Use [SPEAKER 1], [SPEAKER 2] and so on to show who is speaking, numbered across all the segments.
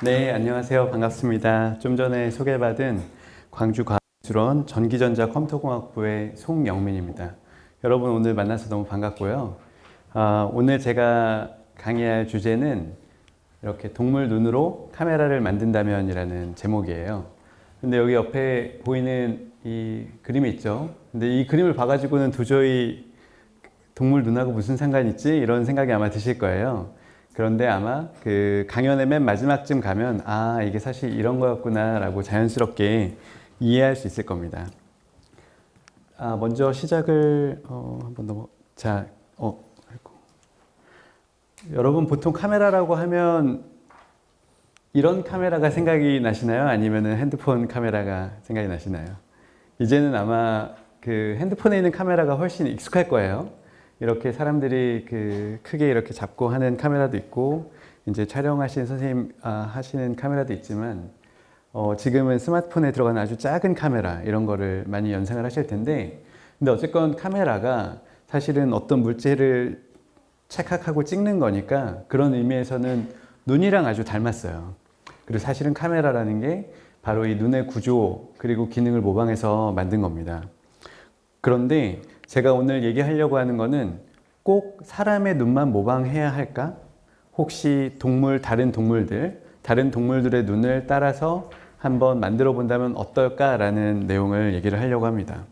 [SPEAKER 1] 네, 안녕하세요. 반갑습니다. 좀 전에 소개받은 광주과학기술원 전기전자 컴퓨터공학부의 송영민입니다. 여러분 오늘 만나서 너무 반갑고요. 오늘 제가 강의할 주제는 이렇게 동물 눈으로 카메라를 만든다면이라는 제목이에요. 근데 여기 옆에 보이는 이 그림이 있죠. 근데 이 그림을 봐가지고는 도저히 동물 눈하고 무슨 상관이 있지? 이런 생각이 아마 드실 거예요. 그런데 아마 그 강연의 맨 마지막쯤 가면 이게 사실 이런 거였구나 라고 자연스럽게 이해할 수 있을 겁니다. 먼저 시작을 한번 아이고. 여러분 보통 카메라라고 하면 이런 카메라가 생각이 나시나요? 아니면은 핸드폰 카메라가 생각이 나시나요? 이제는 아마 그 핸드폰에 있는 카메라가 훨씬 익숙할 거예요. 이렇게 사람들이 크게 이렇게 잡고 하는 카메라도 있고, 이제 촬영하시는 선생님 하시는 카메라도 있지만, 지금은 스마트폰에 들어가는 아주 작은 카메라, 이런 거를 많이 연상을 하실 텐데, 근데 어쨌건 카메라가 사실은 어떤 물체를 찰칵하고 찍는 거니까 그런 의미에서는 눈이랑 아주 닮았어요. 그리고 사실은 카메라라는 게 바로 이 눈의 구조 그리고 기능을 모방해서 만든 겁니다. 그런데 제가 오늘 얘기하려고 하는 거는 꼭 사람의 눈만 모방해야 할까? 혹시 다른 동물들의 눈을 따라서 한번 만들어 본다면 어떨까라는 내용을 얘기를 하려고 합니다.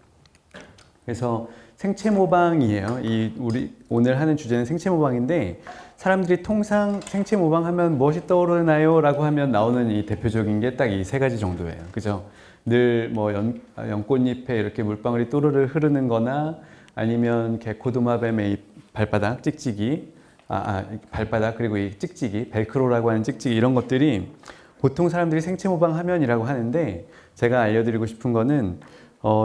[SPEAKER 1] 그래서 생체 모방이에요. 우리 오늘 하는 주제는 생체 모방인데, 사람들이 통상 생체 모방하면 무엇이 떠오르나요? 라고 하면 나오는 이 대표적인 게 딱 이 세 가지 정도예요. 그죠? 늘 연꽃잎에 이렇게 물방울이 또르르 흐르는 거나, 아니면 개코도마뱀의 이 발바닥 찍찍이, 발바닥 그리고 이 찍찍이, 벨크로라고 하는 찍찍이, 이런 것들이 보통 사람들이 생체 모방 화면이라고 하는데, 제가 알려드리고 싶은 거는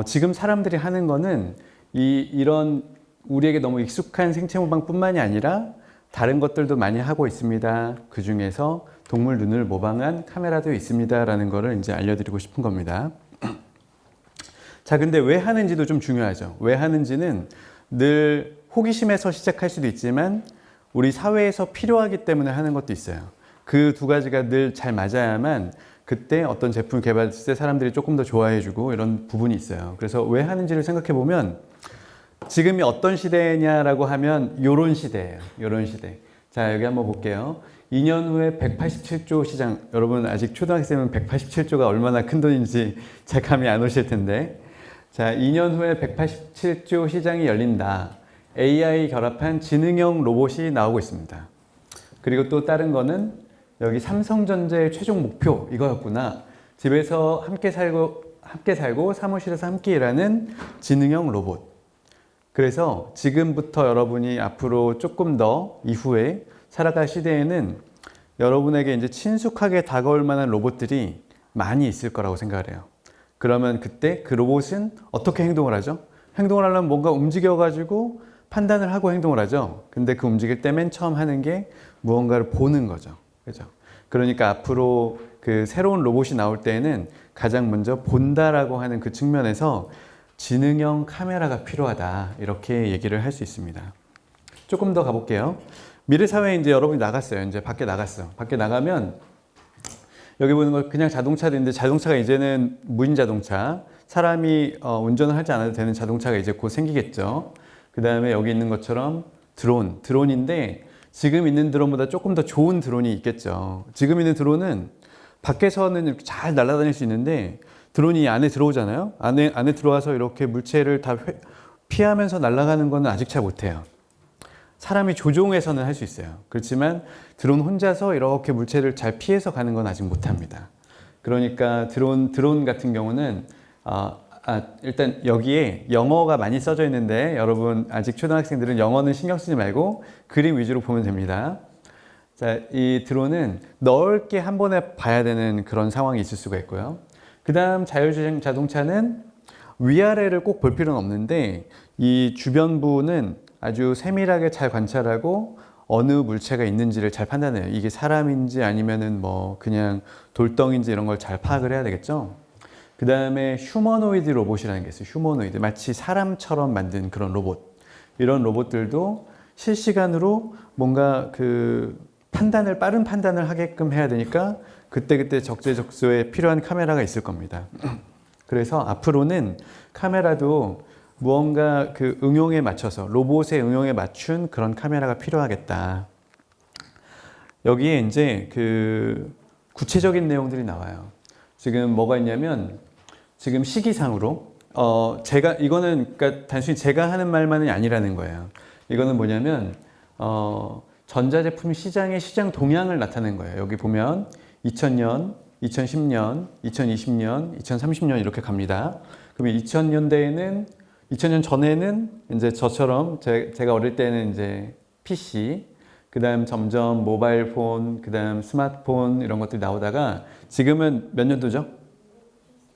[SPEAKER 1] 지금 사람들이 하는 거는 이런 우리에게 너무 익숙한 생체 모방뿐만이 아니라 다른 것들도 많이 하고 있습니다. 그 중에서 동물 눈을 모방한 카메라도 있습니다라는 거를 이제 알려드리고 싶은 겁니다. 자, 근데 왜 하는지도 좀 중요하죠. 왜 하는지는 늘 호기심에서 시작할 수도 있지만 우리 사회에서 필요하기 때문에 하는 것도 있어요. 그 두 가지가 늘 잘 맞아야만 그때 어떤 제품을 개발했을 때 사람들이 조금 더 좋아해주고 이런 부분이 있어요. 그래서 왜 하는지를 생각해 보면 지금이 어떤 시대냐라고 하면 요런 시대예요. 요런 시대. 자, 여기 한번 볼게요. 2년 후에 187조 시장. 여러분 아직 초등학생은 187조가 얼마나 큰 돈인지 잘 감이 안 오실 텐데. 자, 2년 후에 187조 시장이 열린다. AI 결합한 지능형 로봇이 나오고 있습니다. 그리고 또 다른 거는 여기 삼성전자의 최종 목표 이거였구나. 집에서 함께 살고 사무실에서 함께 일하는 지능형 로봇. 그래서 지금부터 여러분이 앞으로 조금 더 이후에 살아갈 시대에는 여러분에게 이제 친숙하게 다가올 만한 로봇들이 많이 있을 거라고 생각을 해요. 그러면 그때 그 로봇은 어떻게 행동을 하죠? 행동을 하려면 뭔가 움직여가지고 판단을 하고 행동을 하죠. 근데 그 움직일 때 맨 처음 하는 게 무언가를 보는 거죠. 그죠? 그러니까 앞으로 그 새로운 로봇이 나올 때에는 가장 먼저 본다라고 하는 그 측면에서 지능형 카메라가 필요하다. 이렇게 얘기를 할 수 있습니다. 조금 더 가볼게요. 미래 사회에 이제 여러분이 나갔어요. 이제 밖에 나갔어. 밖에 나가면 여기 보는 거 그냥 자동차인데 자동차가 이제는 무인 자동차, 사람이 운전을 하지 않아도 되는 자동차가 이제 곧 생기겠죠. 그 다음에 여기 있는 것처럼 드론인데 지금 있는 드론보다 조금 더 좋은 드론이 있겠죠. 지금 있는 드론은 밖에서는 이렇게 잘 날아다닐 수 있는데 드론이 안에 들어오잖아요. 안에 들어와서 이렇게 물체를 다 피하면서 날아가는 거는 아직 잘 못해요. 사람이 조종해서는 할 수 있어요. 그렇지만 드론 혼자서 이렇게 물체를 잘 피해서 가는 건 아직 못합니다. 그러니까 드론 같은 경우는 일단 여기에 영어가 많이 써져 있는데 여러분 아직 초등학생들은 영어는 신경 쓰지 말고 그림 위주로 보면 됩니다. 자, 이 드론은 넓게 한 번에 봐야 되는 그런 상황이 있을 수가 있고요. 그 다음 자율주행 자동차는 위아래를 꼭 볼 필요는 없는데 이 주변부는 아주 세밀하게 잘 관찰하고 어느 물체가 있는지를 잘 판단해요. 이게 사람인지 아니면은 그냥 돌덩인지 이런 걸 잘 파악을 해야 되겠죠. 그 다음에 휴머노이드 로봇이라는 게 있어요. 휴머노이드. 마치 사람처럼 만든 그런 로봇. 이런 로봇들도 실시간으로 뭔가 빠른 판단을 하게끔 해야 되니까 그때그때 적재적소에 필요한 카메라가 있을 겁니다. 그래서 앞으로는 카메라도 무언가 그 응용에 맞춰서 로봇의 응용에 맞춘 그런 카메라가 필요하겠다. 여기에 이제 그 구체적인 내용들이 나와요. 지금 뭐가 있냐면 지금 시기상으로 제가 이거는 그러니까 단순히 제가 하는 말만이 아니라는 거예요. 이거는 뭐냐면 전자제품 시장의 시장 동향을 나타낸 거예요. 여기 보면 2000년, 2010년, 2020년, 2030년 이렇게 갑니다. 그러면 2000년 전에는 이제 저처럼 제가 어릴 때는 이제 PC, 그 다음 점점 모바일 폰, 그 다음 스마트폰 이런 것들이 나오다가 지금은 몇 년도죠?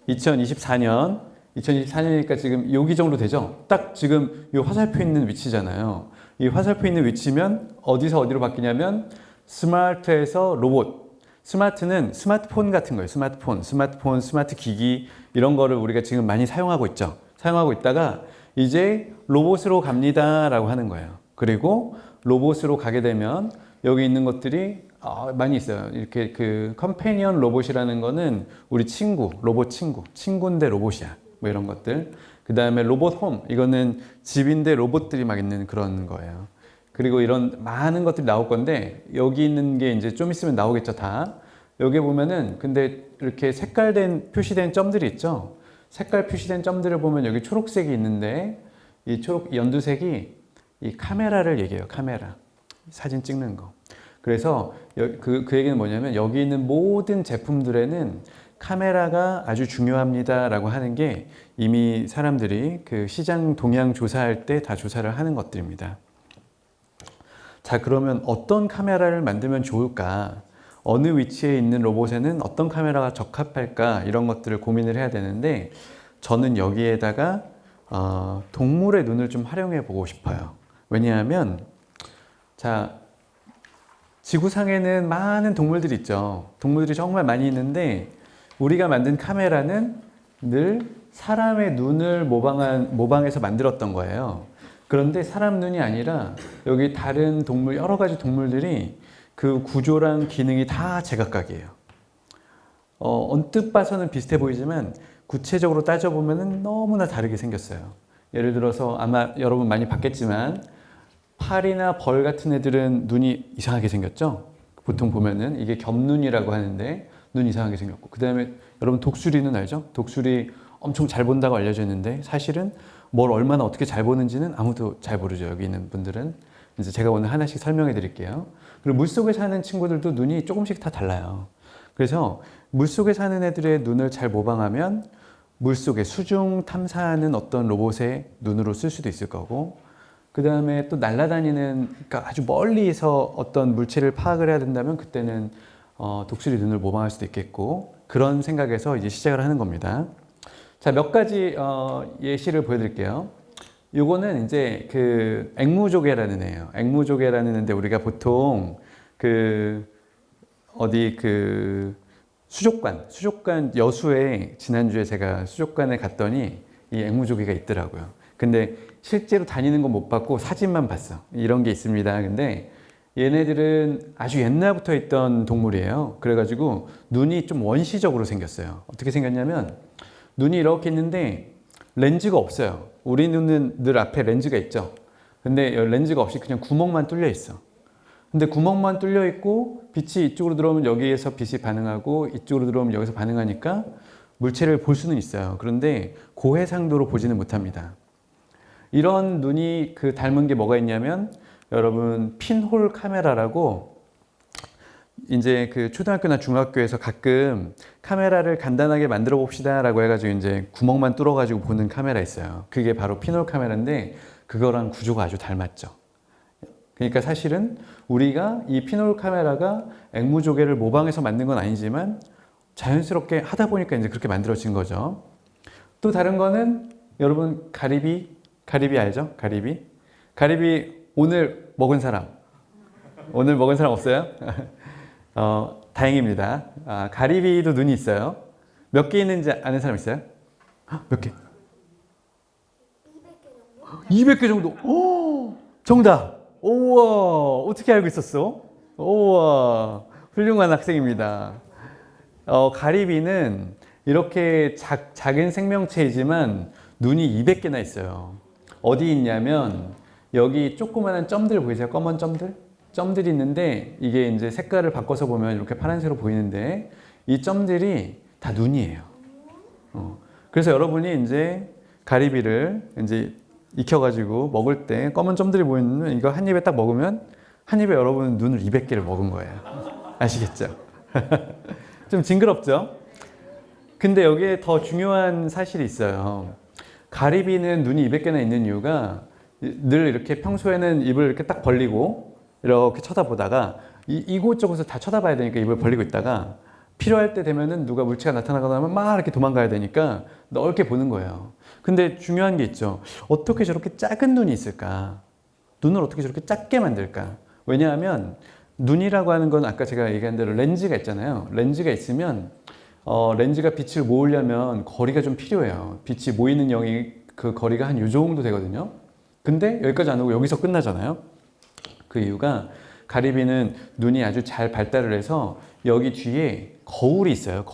[SPEAKER 1] 2024년이니까 지금 여기 정도 되죠? 딱 지금 이 화살표 있는 위치잖아요. 이 화살표 있는 위치면 어디서 어디로 바뀌냐면 스마트에서 로봇. 스마트는 스마트폰 같은 거예요. 스마트폰, 스마트 기기 이런 거를 우리가 지금 많이 사용하고 있죠. 사용하고 있다가 이제 로봇으로 갑니다라고 하는 거예요. 그리고 로봇으로 가게 되면 여기 있는 것들이 많이 있어요. 이렇게 그 컴패니언 로봇이라는 거는 우리 친구, 로봇 친구인데 로봇이야. 뭐 이런 것들. 그 다음에 로봇 홈, 이거는 집인데 로봇들이 막 있는 그런 거예요. 그리고 이런 많은 것들이 나올 건데 여기 있는 게 이제 좀 있으면 나오겠죠, 다. 여기 보면은 근데 이렇게 표시된 점들이 있죠. 색깔 표시된 점들을 보면 여기 초록색이 있는데 이 연두색이 이 카메라를 얘기해요. 카메라. 사진 찍는 거. 그래서 그 얘기는 뭐냐면 여기 있는 모든 제품들에는 카메라가 아주 중요합니다라고 하는 게 이미 사람들이 그 시장 동향 조사할 때 다 조사를 하는 것들입니다. 자, 그러면 어떤 카메라를 만들면 좋을까? 어느 위치에 있는 로봇에는 어떤 카메라가 적합할까? 이런 것들을 고민을 해야 되는데 저는 여기에다가 동물의 눈을 좀 활용해 보고 싶어요. 왜냐하면 자, 지구상에는 많은 동물들이 있죠. 동물들이 정말 많이 있는데 우리가 만든 카메라는 늘 사람의 눈을 모방해서 만들었던 거예요. 그런데 사람 눈이 아니라 여기 다른 동물, 여러 가지 동물들이 그 구조랑 기능이 다 제각각이에요. 언뜻 봐서는 비슷해 보이지만 구체적으로 따져보면 너무나 다르게 생겼어요. 예를 들어서 아마 여러분 많이 봤겠지만 파리나 벌 같은 애들은 눈이 이상하게 생겼죠? 보통 보면은 이게 겹눈이라고 하는데 눈 이상하게 생겼고, 그 다음에 여러분 독수리는 알죠? 독수리 엄청 잘 본다고 알려져 있는데 사실은 뭘 얼마나 어떻게 잘 보는지는 아무도 잘 모르죠. 여기 있는 분들은. 이제 제가 오늘 하나씩 설명해 드릴게요. 그리고 물속에 사는 친구들도 눈이 조금씩 다 달라요. 그래서 물속에 사는 애들의 눈을 잘 모방하면 물속에 수중 탐사하는 어떤 로봇의 눈으로 쓸 수도 있을 거고, 그 다음에 또 날아다니는, 그러니까 아주 멀리서 어떤 물체를 파악을 해야 된다면 그때는 독수리 눈을 모방할 수도 있겠고, 그런 생각에서 이제 시작을 하는 겁니다. 자, 몇 가지 예시를 보여드릴게요. 요거는 이제 그 앵무조개라는 애예요. 앵무조개라는 애인데 우리가 보통 수족관 여수에 지난주에 제가 수족관에 갔더니 이 앵무조개가 있더라고요. 근데 실제로 다니는 건 못 봤고 사진만 봤어. 이런 게 있습니다. 근데 얘네들은 아주 옛날부터 있던 동물이에요. 그래가지고 눈이 좀 원시적으로 생겼어요. 어떻게 생겼냐면 눈이 이렇게 있는데 렌즈가 없어요. 우리 눈은 늘 앞에 렌즈가 있죠. 근데 렌즈가 없이 그냥 구멍만 뚫려 있어. 근데 구멍만 뚫려 있고 빛이 이쪽으로 들어오면 여기에서 빛이 반응하고 이쪽으로 들어오면 여기서 반응하니까 물체를 볼 수는 있어요. 그런데 고해상도로 보지는 못합니다. 이런 눈이 닮은 게 뭐가 있냐면 여러분 핀홀 카메라라고 이제 그 초등학교나 중학교에서 가끔 카메라를 간단하게 만들어 봅시다 라고 해가지고 이제 구멍만 뚫어 가지고 보는 카메라 있어요. 그게 바로 핀홀 카메라인데 그거랑 구조가 아주 닮았죠. 그러니까 사실은 우리가 이 핀홀 카메라가 앵무조개를 모방해서 만든 건 아니지만 자연스럽게 하다 보니까 이제 그렇게 만들어진 거죠. 또 다른 거는 여러분 가리비 알죠? 가리비 오늘 먹은 사람 없어요? 다행입니다. 가리비도 눈이 있어요. 몇 개 있는지 아는 사람 있어요? 몇 개? 200개 정도. 오, 정답. 우와, 어떻게 알고 있었어? 우와, 훌륭한 학생입니다. 가리비는 이렇게 작은 생명체이지만 눈이 200개나 있어요. 어디 있냐면 여기 조그마한 점들 보이세요? 검은 점들? 점들이 있는데 이게 이제 색깔을 바꿔서 보면 이렇게 파란색으로 보이는데 이 점들이 다 눈이에요. 그래서 여러분이 이제 가리비를 이제 익혀가지고 먹을 때 검은 점들이 보이면 이거 한 입에 딱 먹으면 한 입에 여러분은 눈을 200개를 먹은 거예요. 아시겠죠? 좀 징그럽죠? 근데 여기에 더 중요한 사실이 있어요. 가리비는 눈이 200개나 있는 이유가 늘 이렇게 평소에는 입을 이렇게 딱 벌리고 이렇게 쳐다보다가 이곳저곳을 다 쳐다봐야 되니까 입을 벌리고 있다가 필요할 때 되면은 누가 물체가 나타나거나 하면 막 이렇게 도망가야 되니까 넓게 보는 거예요. 근데 중요한 게 있죠. 어떻게 저렇게 작은 눈이 있을까? 눈을 어떻게 저렇게 작게 만들까? 왜냐하면 눈이라고 하는 건 아까 제가 얘기한 대로 렌즈가 있잖아요. 렌즈가 있으면 렌즈가 빛을 모으려면 거리가 좀 필요해요. 빛이 모이는 그 거리가 한 이 정도 되거든요. 근데 여기까지 안 오고 여기서 끝나잖아요. 그 이유가 가리비는 눈이 아주 잘 발달을 해서 여기 뒤에 거울이 있어요.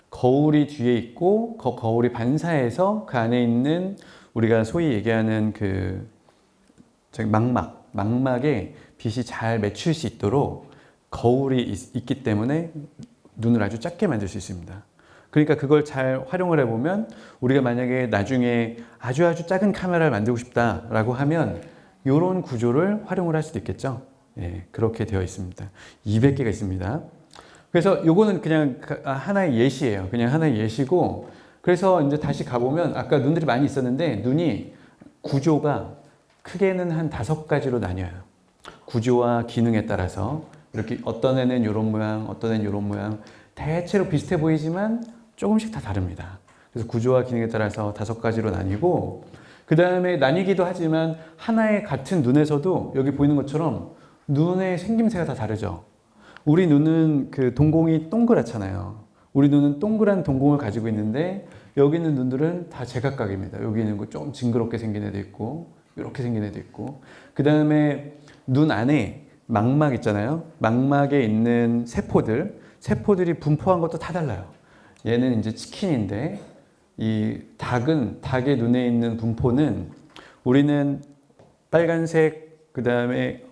[SPEAKER 1] 거울이 뒤에 있고 거울이 반사해서 그 안에 있는 우리가 소위 얘기하는 그 망막에 빛이 잘 맺힐 수 있도록 거울이 있기 때문에 눈을 아주 작게 만들 수 있습니다. 그러니까 그걸 잘 활용을 해보면 우리가 만약에 나중에 아주 작은 카메라를 만들고 싶다라고 하면 이런 구조를 활용을 할 수도 있겠죠. 예, 그렇게 되어 있습니다. 200개가 있습니다. 그래서 요거는 그냥 하나의 예시예요. 그냥 하나의 예시고, 그래서 이제 다시 가보면 아까 눈들이 많이 있었는데 눈이 구조가 크게는 한 5가지로 나뉘어요. 구조와 기능에 따라서 이렇게 어떤 애는 이런 모양, 어떤 애는 이런 모양, 대체로 비슷해 보이지만 조금씩 다 다릅니다. 그래서 구조와 기능에 따라서 5가지로 나뉘고, 그 다음에 나뉘기도 하지만 하나의 같은 눈에서도 여기 보이는 것처럼 눈의 생김새가 다 다르죠. 우리 눈은 그 동공이 동그랗잖아요. 우리 눈은 동그란 동공을 가지고 있는데 여기 있는 눈들은 다 제각각입니다. 여기 있는 거 좀 징그럽게 생긴 애도 있고 이렇게 생긴 애도 있고, 그 다음에 눈 안에 망막 있잖아요. 망막에 있는 세포들이 분포한 것도 다 달라요. 얘는 이제 치킨인데 이 닭의 눈에 있는 분포는 우리는 빨간색, 그 다음에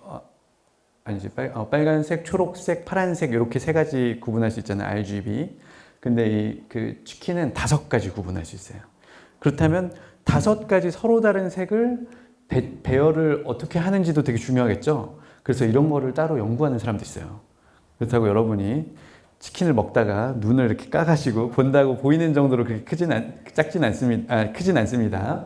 [SPEAKER 1] 빨간색, 초록색, 파란색 이렇게 3가지 구분할 수 있잖아요. RGB. 근데 그 치킨은 5가지 구분할 수 있어요. 그렇다면 5가지 서로 다른 색을 배열을 어떻게 하는지도 되게 중요하겠죠. 그래서 이런 거를 따로 연구하는 사람도 있어요. 그렇다고 여러분이 치킨을 먹다가 눈을 이렇게 까가지고 본다고 보이는 정도로 그렇게 크진 않습니다.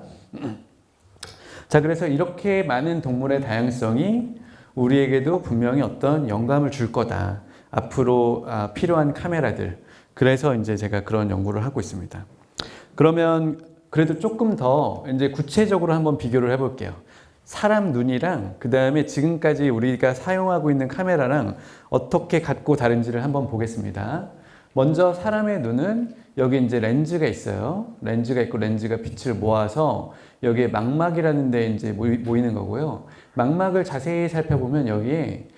[SPEAKER 1] 자, 그래서 이렇게 많은 동물의 다양성이 우리에게도 분명히 어떤 영감을 줄 거다. 앞으로 필요한 카메라들. 그래서 이제 제가 그런 연구를 하고 있습니다. 그러면 그래도 조금 더 이제 구체적으로 한번 비교를 해볼게요. 사람 눈이랑 그 다음에 지금까지 우리가 사용하고 있는 카메라랑 어떻게 같고 다른지를 한번 보겠습니다. 먼저 사람의 눈은 여기 이제 렌즈가 있어요. 렌즈가 있고 렌즈가 빛을 모아서 여기에 망막이라는 데 이제 모이는 거고요. 망막을 자세히 살펴보면 여기에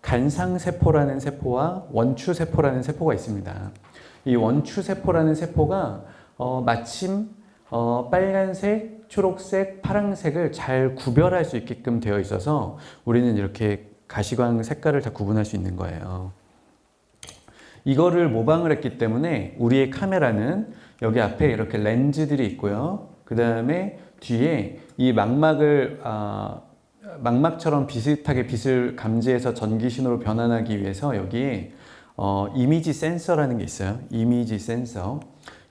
[SPEAKER 1] 간상세포라는 세포와 원추세포라는 세포가 있습니다. 이 원추세포라는 세포가 마침 빨간색, 초록색, 파란색을 잘 구별할 수 있게끔 되어 있어서 우리는 이렇게 가시광 색깔을 다 구분할 수 있는 거예요. 이거를 모방을 했기 때문에 우리의 카메라는 여기 앞에 이렇게 렌즈들이 있고요. 그 다음에 뒤에 이 망막처럼 비슷하게 빛을 감지해서 전기 신호로 변환하기 위해서 여기에 이미지 센서라는 게 있어요. 이미지 센서.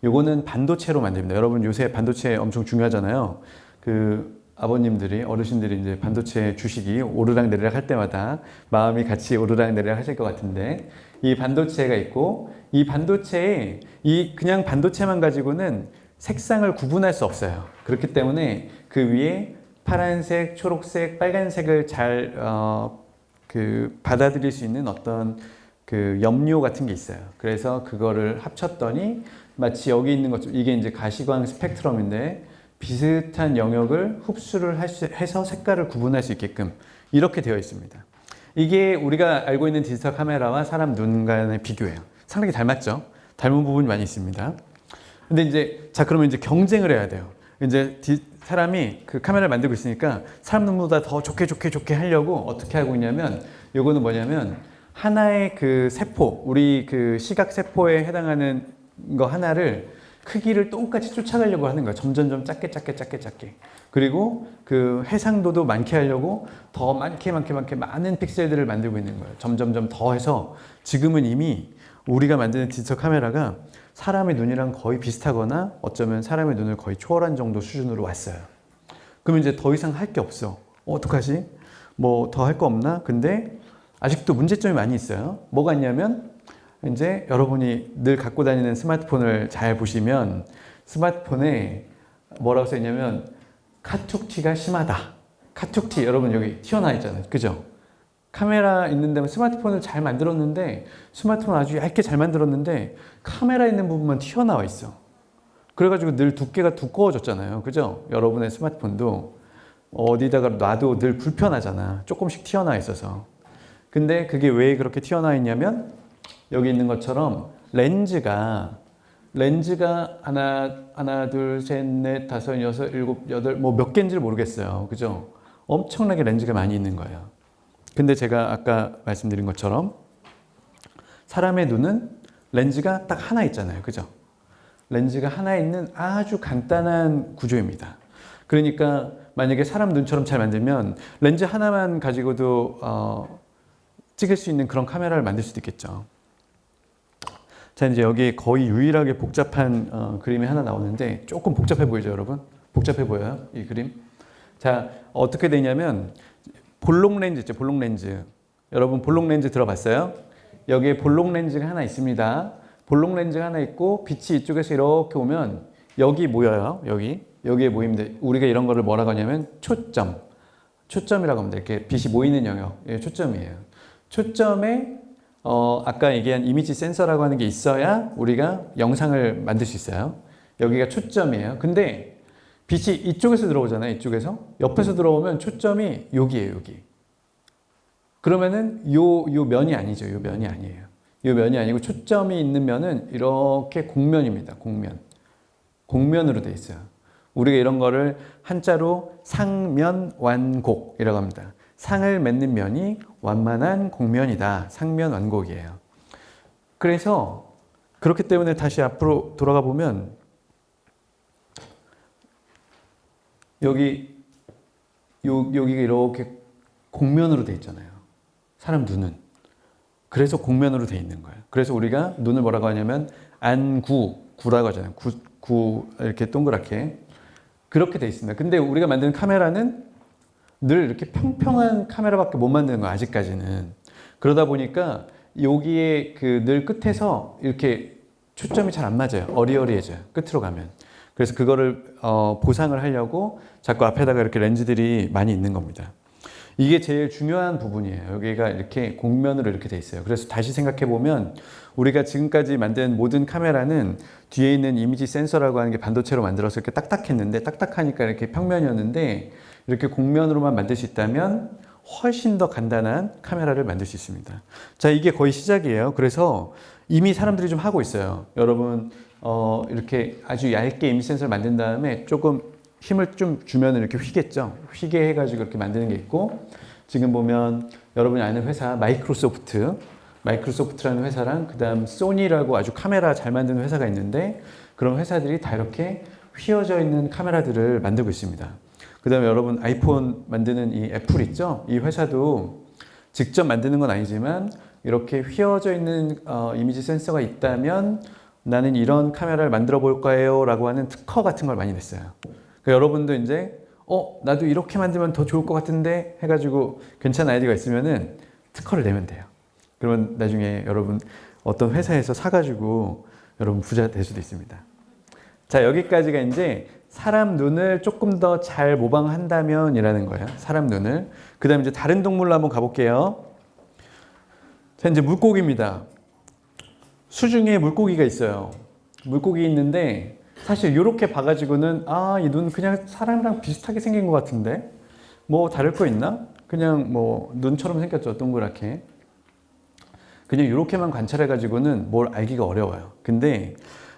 [SPEAKER 1] 요거는 반도체로 만듭니다. 여러분 요새 반도체 엄청 중요하잖아요. 그 아버님들이, 어르신들이 이제 반도체 주식이 오르락 내리락 할 때마다 마음이 같이 오르락 내리락 하실 것 같은데, 이 반도체가 있고, 이 반도체에 그냥 반도체만 가지고는 색상을 구분할 수 없어요. 그렇기 때문에 그 위에 파란색, 초록색, 빨간색을 잘 받아들일 수 있는 어떤 그 염료 같은 게 있어요. 그래서 그거를 합쳤더니 마치 여기 있는 것처럼, 이게 이제 가시광 스펙트럼인데 비슷한 영역을 흡수를 해서 색깔을 구분할 수 있게끔 이렇게 되어 있습니다. 이게 우리가 알고 있는 디지털 카메라와 사람 눈 간의 비교예요. 상당히 닮았죠. 닮은 부분이 많이 있습니다. 근데 이제 자 그러면 이제 경쟁을 해야 돼요. 이제 사람이 그 카메라를 만들고 있으니까 사람 눈보다 더 좋게 하려고 어떻게 하고 있냐면 요거는 뭐냐면 하나의 그 세포, 우리 그 시각 세포에 해당하는 거 하나를 크기를 똑같이 쫓아가려고 하는 거예요. 점점점 작게. 그리고 그 해상도도 많게 하려고 더 많게 많은 픽셀들을 만들고 있는 거예요. 점점점 더 해서 지금은 이미 우리가 만드는 디지털 카메라가 사람의 눈이랑 거의 비슷하거나 어쩌면 사람의 눈을 거의 초월한 정도 수준으로 왔어요. 그러면 이제 더 이상 할 게 없어. 어떡하지? 뭐 더 할 거 없나? 근데 아직도 문제점이 많이 있어요. 뭐가 있냐면 이제 여러분이 늘 갖고 다니는 스마트폰을 잘 보시면 스마트폰에 뭐라고 써 있냐면 카툭튀가 심하다. 카툭튀 여러분 여기 튀어나와 있잖아요. 그죠? 카메라 있는 데면 스마트폰을 잘 만들었는데 스마트폰 아주 얇게 잘 만들었는데 카메라 있는 부분만 튀어나와 있어. 그래가지고 늘 두께가 두꺼워졌잖아요. 그죠? 여러분의 스마트폰도 어디다가 놔도 늘 불편하잖아. 조금씩 튀어나와 있어서. 근데 그게 왜 그렇게 튀어나와 있냐면 여기 있는 것처럼 렌즈가 하나, 둘, 셋, 넷, 다섯, 여섯, 일곱, 여덟 뭐 몇 개인지를 모르겠어요. 그죠? 엄청나게 렌즈가 많이 있는 거예요. 근데 제가 아까 말씀드린 것처럼 사람의 눈은 렌즈가 딱 하나 있잖아요. 그죠? 렌즈가 하나 있는 아주 간단한 구조입니다. 그러니까 만약에 사람 눈처럼 잘 만들면 렌즈 하나만 가지고도 찍을 수 있는 그런 카메라를 만들 수도 있겠죠. 자, 이제 여기 거의 유일하게 복잡한 그림이 하나 나오는데 조금 복잡해 보이죠, 여러분? 복잡해 보여요, 이 그림? 자, 어떻게 되냐면 볼록 렌즈 있죠, 볼록 렌즈. 여러분 볼록 렌즈 들어봤어요? 여기에 볼록 렌즈가 하나 있습니다. 볼록 렌즈가 하나 있고 빛이 이쪽에서 이렇게 오면 여기 모여요. 여기에 모이면 우리가 이런 거를 뭐라고 하냐면 초점이라고 합니다. 이렇게 빛이 모이는 영역, 이게 초점이에요. 초점에 아까 얘기한 이미지 센서라고 하는 게 있어야 우리가 영상을 만들 수 있어요. 여기가 초점이에요. 근데 빛이 이쪽에서 들어오잖아요. 이쪽에서. 옆에서 들어오면 초점이 여기예요. 여기. 그러면은 요 면이 아니죠. 요 면이 아니에요. 요 면이 아니고 초점이 있는 면은 이렇게 곡면입니다. 곡면으로 돼 있어요. 우리가 이런 거를 한자로 상면완곡이라고 합니다. 상을 맺는 면이 완만한 곡면이다. 상면완곡이에요. 그래서 그렇기 때문에 다시 앞으로 돌아가 보면 여기가 이렇게 곡면으로 돼 있잖아요. 사람 눈은. 그래서 곡면으로 돼 있는 거예요. 그래서 우리가 눈을 뭐라고 하냐면 구라고 하잖아요. 구 이렇게 동그랗게 그렇게 돼 있습니다. 근데 우리가 만드는 카메라는 늘 이렇게 평평한 카메라밖에 못 만드는 거예요. 아직까지는. 그러다 보니까 여기에 그 늘 끝에서 이렇게 초점이 잘 안 맞아요. 어리어리해져요. 끝으로 가면. 그래서 그거를 보상을 하려고 자꾸 앞에다가 이렇게 렌즈들이 많이 있는 겁니다. 이게 제일 중요한 부분이에요. 여기가 이렇게 곡면으로 이렇게 돼 있어요. 그래서 다시 생각해 보면 우리가 지금까지 만든 모든 카메라는 뒤에 있는 이미지 센서라고 하는 게 반도체로 만들어서 이렇게 딱딱했는데 딱딱하니까 이렇게 평면이었는데 이렇게 곡면으로만 만들 수 있다면 훨씬 더 간단한 카메라를 만들 수 있습니다. 자, 이게 거의 시작이에요. 그래서 이미 사람들이 좀 하고 있어요. 여러분 이렇게 아주 얇게 이미지 센서를 만든 다음에 조금 힘을 좀 주면 이렇게 휘겠죠. 휘게 해가지고 이렇게 만드는 게 있고 지금 보면 여러분이 아는 회사 마이크로소프트라는 회사랑 그 다음 소니라고 아주 카메라 잘 만드는 회사가 있는데 그런 회사들이 다 이렇게 휘어져 있는 카메라들을 만들고 있습니다. 그 다음에 여러분 아이폰 만드는 이 애플 있죠? 이 회사도 직접 만드는 건 아니지만 이렇게 휘어져 있는 이미지 센서가 있다면 나는 이런 카메라를 만들어 볼 거예요 라고 하는 특허 같은 걸 많이 냈어요. 그러니까 여러분도 이제 나도 이렇게 만들면 더 좋을 것 같은데 해가지고 괜찮은 아이디어가 있으면은 특허를 내면 돼요. 그러면 나중에 여러분 어떤 회사에서 사가지고 여러분 부자 될 수도 있습니다. 자, 여기까지가 이제 사람 눈을 조금 더 잘 모방한다면 이라는 거예요. 사람 눈을. 그 다음에 이제 다른 동물로 한번 가볼게요. 자, 이제 물고기입니다. 수중에 물고기가 있어요. 물고기 있는데 사실 이렇게 봐가지고는 이 눈 그냥 사람이랑 비슷하게 생긴 것 같은데 뭐 다를 거 있나? 그냥 뭐 눈처럼 생겼죠. 동그랗게. 그냥 이렇게만 관찰해가지고는 뭘 알기가 어려워요. 근데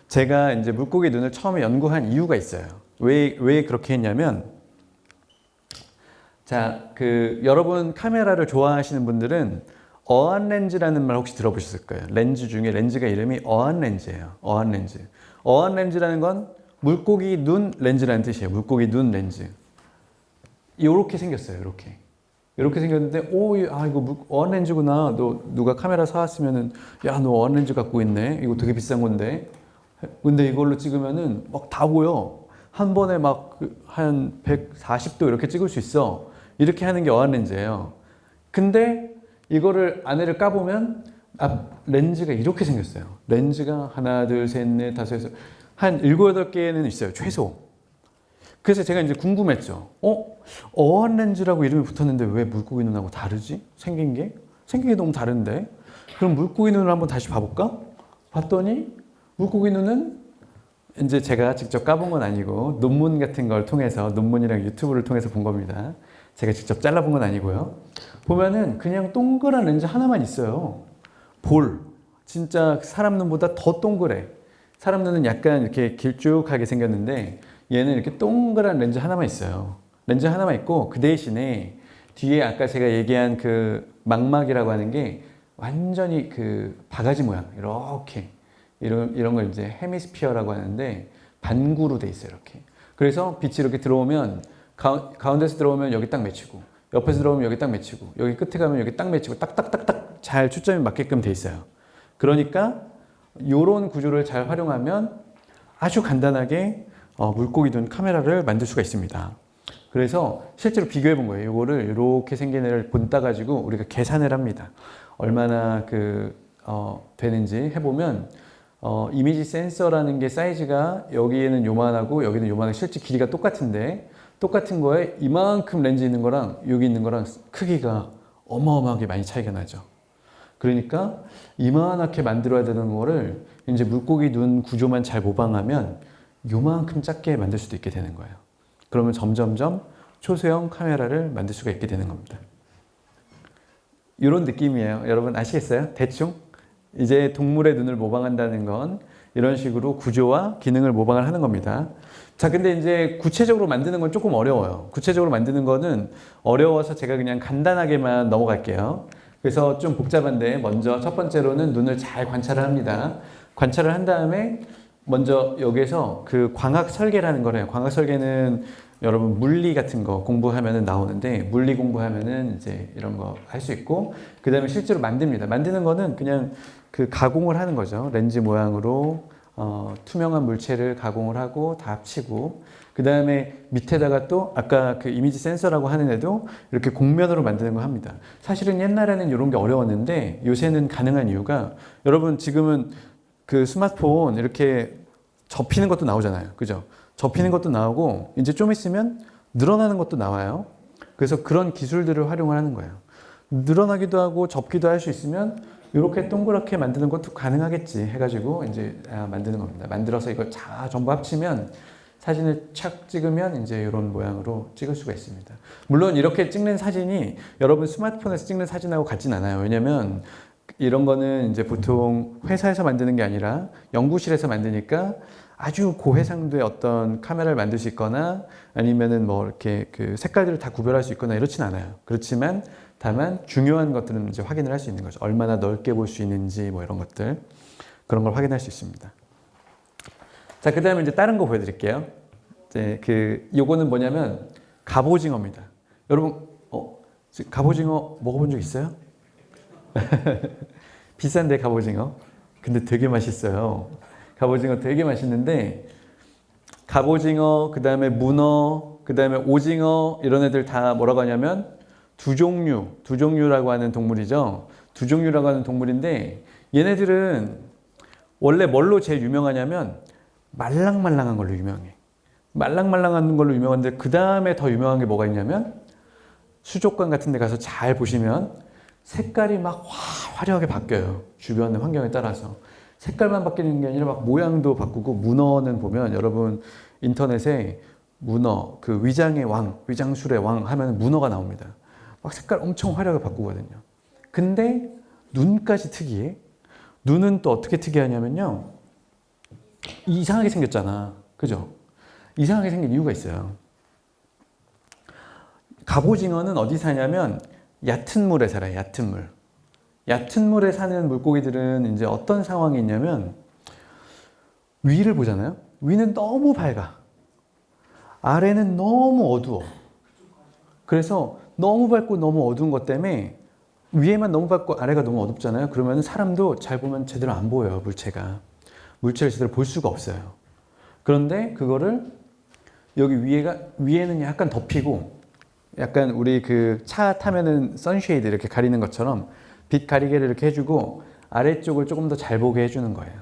[SPEAKER 1] 제가 이제 물고기 눈을 처음에 연구한 이유가 있어요. 왜 그렇게 했냐면, 자, 여러분 카메라를 좋아하시는 분들은 어안 렌즈라는 말 혹시 들어보셨을 거예요. 렌즈 중에 렌즈가 이름이 어안 렌즈예요. 어안 렌즈. 어안 렌즈라는 건 물고기 눈 렌즈라는 뜻이에요. 물고기 눈 렌즈. 이렇게 생겼어요. 이렇게 생겼는데, 이거 어안 렌즈구나. 너 누가 카메라 사왔으면은, 야, 너 어안 렌즈 갖고 있네. 이거 되게 비싼 건데. 근데 이걸로 찍으면은 막 다 보여. 한 번에 막 한 140도 이렇게 찍을 수 있어. 이렇게 하는 게 어안 렌즈예요. 근데 이거를 안에를 까보면 앞 렌즈가 이렇게 생겼어요. 렌즈가 하나, 둘, 셋, 넷, 다섯, 여섯, 한 7, 8개는 있어요. 최소. 그래서 제가 이제 궁금했죠. 어안 렌즈라고 이름이 붙었는데 왜 물고기 눈하고 다르지? 생긴 게 너무 다른데? 그럼 물고기 눈을 한번 다시 봐볼까? 봤더니 물고기 눈은 이제 제가 직접 까본 건 아니고 논문 같은 걸 통해서, 논문이랑 유튜브를 통해서 본 겁니다. 제가 직접 잘라본 건 아니고요. 보면은 그냥 동그란 렌즈 하나만 있어요. 진짜 사람 눈보다 더 동그래. 사람 눈은 약간 이렇게 길쭉하게 생겼는데 얘는 이렇게 동그란 렌즈 하나만 있어요. 렌즈 하나만 있고 그 대신에 뒤에 아까 제가 얘기한 그 망막이라고 하는 게 완전히 그 바가지 모양, 이렇게 이런 걸 이제 헤미스피어라고 하는데 반구로 돼 있어요. 이렇게. 그래서 빛이 이렇게 들어오면 가운데서 들어오면 여기 딱 맺히고, 옆에서 들어오면 여기 딱 맺히고, 여기 끝에 가면 여기 딱 맺히고, 딱딱딱딱 잘 초점이 맞게끔 돼 있어요. 그러니까 이런 구조를 잘 활용하면 아주 간단하게 물고기 눈 카메라를 만들 수가 있습니다. 그래서 실제로 비교해 본 거예요. 이거를 이렇게 생긴 애를 본따 가지고 우리가 계산을 합니다. 얼마나 되는지 해보면 이미지 센서라는 게 사이즈가 여기에는 요만하고 여기는 요만하고 실제 길이가 똑같은데, 똑같은 거에 이만큼 렌즈 있는 거랑 여기 있는 거랑 크기가 어마어마하게 많이 차이가 나죠. 그러니까 이만하게 만들어야 되는 거를 이제 물고기 눈 구조만 잘 모방하면 요만큼 작게 만들 수도 있게 되는 거예요. 그러면 점점점 초소형 카메라를 만들 수가 있게 되는 겁니다. 이런 느낌이에요. 여러분 아시겠어요? 대충? 이제 동물의 눈을 모방한다는 건 이런 식으로 구조와 기능을 모방을 하는 겁니다. 자, 근데 이제 구체적으로 만드는 건 조금 어려워요. 구체적으로 만드는 거는 어려워서 제가 그냥 간단하게만 넘어갈게요. 그래서 좀 복잡한데 먼저 첫 번째로는 눈을 잘 관찰을 합니다. 관찰을 한 다음에 먼저 여기에서 그 광학 설계라는 걸 해요. 광학 설계는 여러분 물리 같은 거 공부하면은 나오는데, 물리 공부하면은 이제 이런 거 할 수 있고, 그 다음에 실제로 만듭니다. 만드는 거는 그냥 그 가공을 하는 거죠. 렌즈 모양으로 투명한 물체를 가공을 하고 다 합치고, 그 다음에 밑에다가 또 아까 그 이미지 센서라고 하는 애도 이렇게 곡면으로 만드는 거 합니다. 사실은 옛날에는 이런 게 어려웠는데 요새는 가능한 이유가, 여러분 지금은 그 스마트폰 이렇게 접히는 것도 나오잖아요. 그죠? 접히는 것도 나오고 이제 좀 있으면 늘어나는 것도 나와요. 그래서 그런 기술들을 활용을 하는 거예요. 늘어나기도 하고 접기도 할 수 있으면 이렇게 동그랗게 만드는 것도 가능하겠지 해가지고 이제 만드는 겁니다. 만들어서 이걸 다 전부 합치면 사진을 착 찍으면 이제 이런 모양으로 찍을 수가 있습니다. 물론 이렇게 찍는 사진이 여러분 스마트폰에서 찍는 사진하고 같진 않아요. 왜냐면 이런 거는 이제 보통 회사에서 만드는 게 아니라 연구실에서 만드니까 아주 고해상도의 어떤 카메라를 만들 수 있거나 아니면은 뭐 이렇게 그 색깔들을 다 구별할 수 있거나 이렇진 않아요. 그렇지만 다만 중요한 것들은 이제 확인을 할 수 있는 거죠. 얼마나 넓게 볼 수 있는지 뭐 이런 것들, 그런 걸 확인할 수 있습니다. 자, 그 다음에 이제 다른 거 보여드릴게요. 이제 요거는 뭐냐면 갑오징어입니다. 여러분, 갑오징어 먹어본 적 있어요? 비싼데 갑오징어. 근데 되게 맛있어요. 갑오징어 되게 맛있는데, 갑오징어, 그 다음에 문어, 그 다음에 오징어, 이런 애들 다 뭐라고 하냐면 두 종류라고 하는 동물이죠. 두 종류라고 하는 동물인데, 얘네들은 원래 뭘로 제일 유명하냐면 말랑말랑한 걸로 유명해. 말랑말랑한 걸로 유명한데, 그 다음에 더 유명한 게 뭐가 있냐면 수족관 같은 데 가서 잘 보시면 색깔이 막 화려하게 바뀌어요. 주변의 환경에 따라서. 색깔만 바뀌는 게 아니라 막 모양도 바꾸고, 문어는 보면 여러분 인터넷에 문어, 그 위장의 왕, 위장술의 왕 하면 문어가 나옵니다. 막 색깔 엄청 화려하게 바꾸거든요. 근데 눈까지 특이해. 눈은 또 어떻게 특이하냐면요. 이상하게 생겼잖아. 그죠? 이상하게 생긴 이유가 있어요. 갑오징어는 어디 사냐면 얕은 물에 살아요. 얕은 물. 얕은 물에 사는 물고기들은 이제 어떤 상황이 있냐면 위를 보잖아요. 위는 너무 밝아. 아래는 너무 어두워. 그래서 너무 밝고 너무 어두운 것 때문에 위에만 너무 밝고 아래가 너무 어둡잖아요. 그러면 사람도 잘 보면 제대로 안 보여요. 물체가. 물체를 제대로 볼 수가 없어요. 그런데 그거를 여기 위에는 약간 덮이고 약간 우리 그 차 타면은 선쉐이드 이렇게 가리는 것처럼 빛 가리개를 이렇게 해주고 아래쪽을 조금 더 잘 보게 해주는 거예요.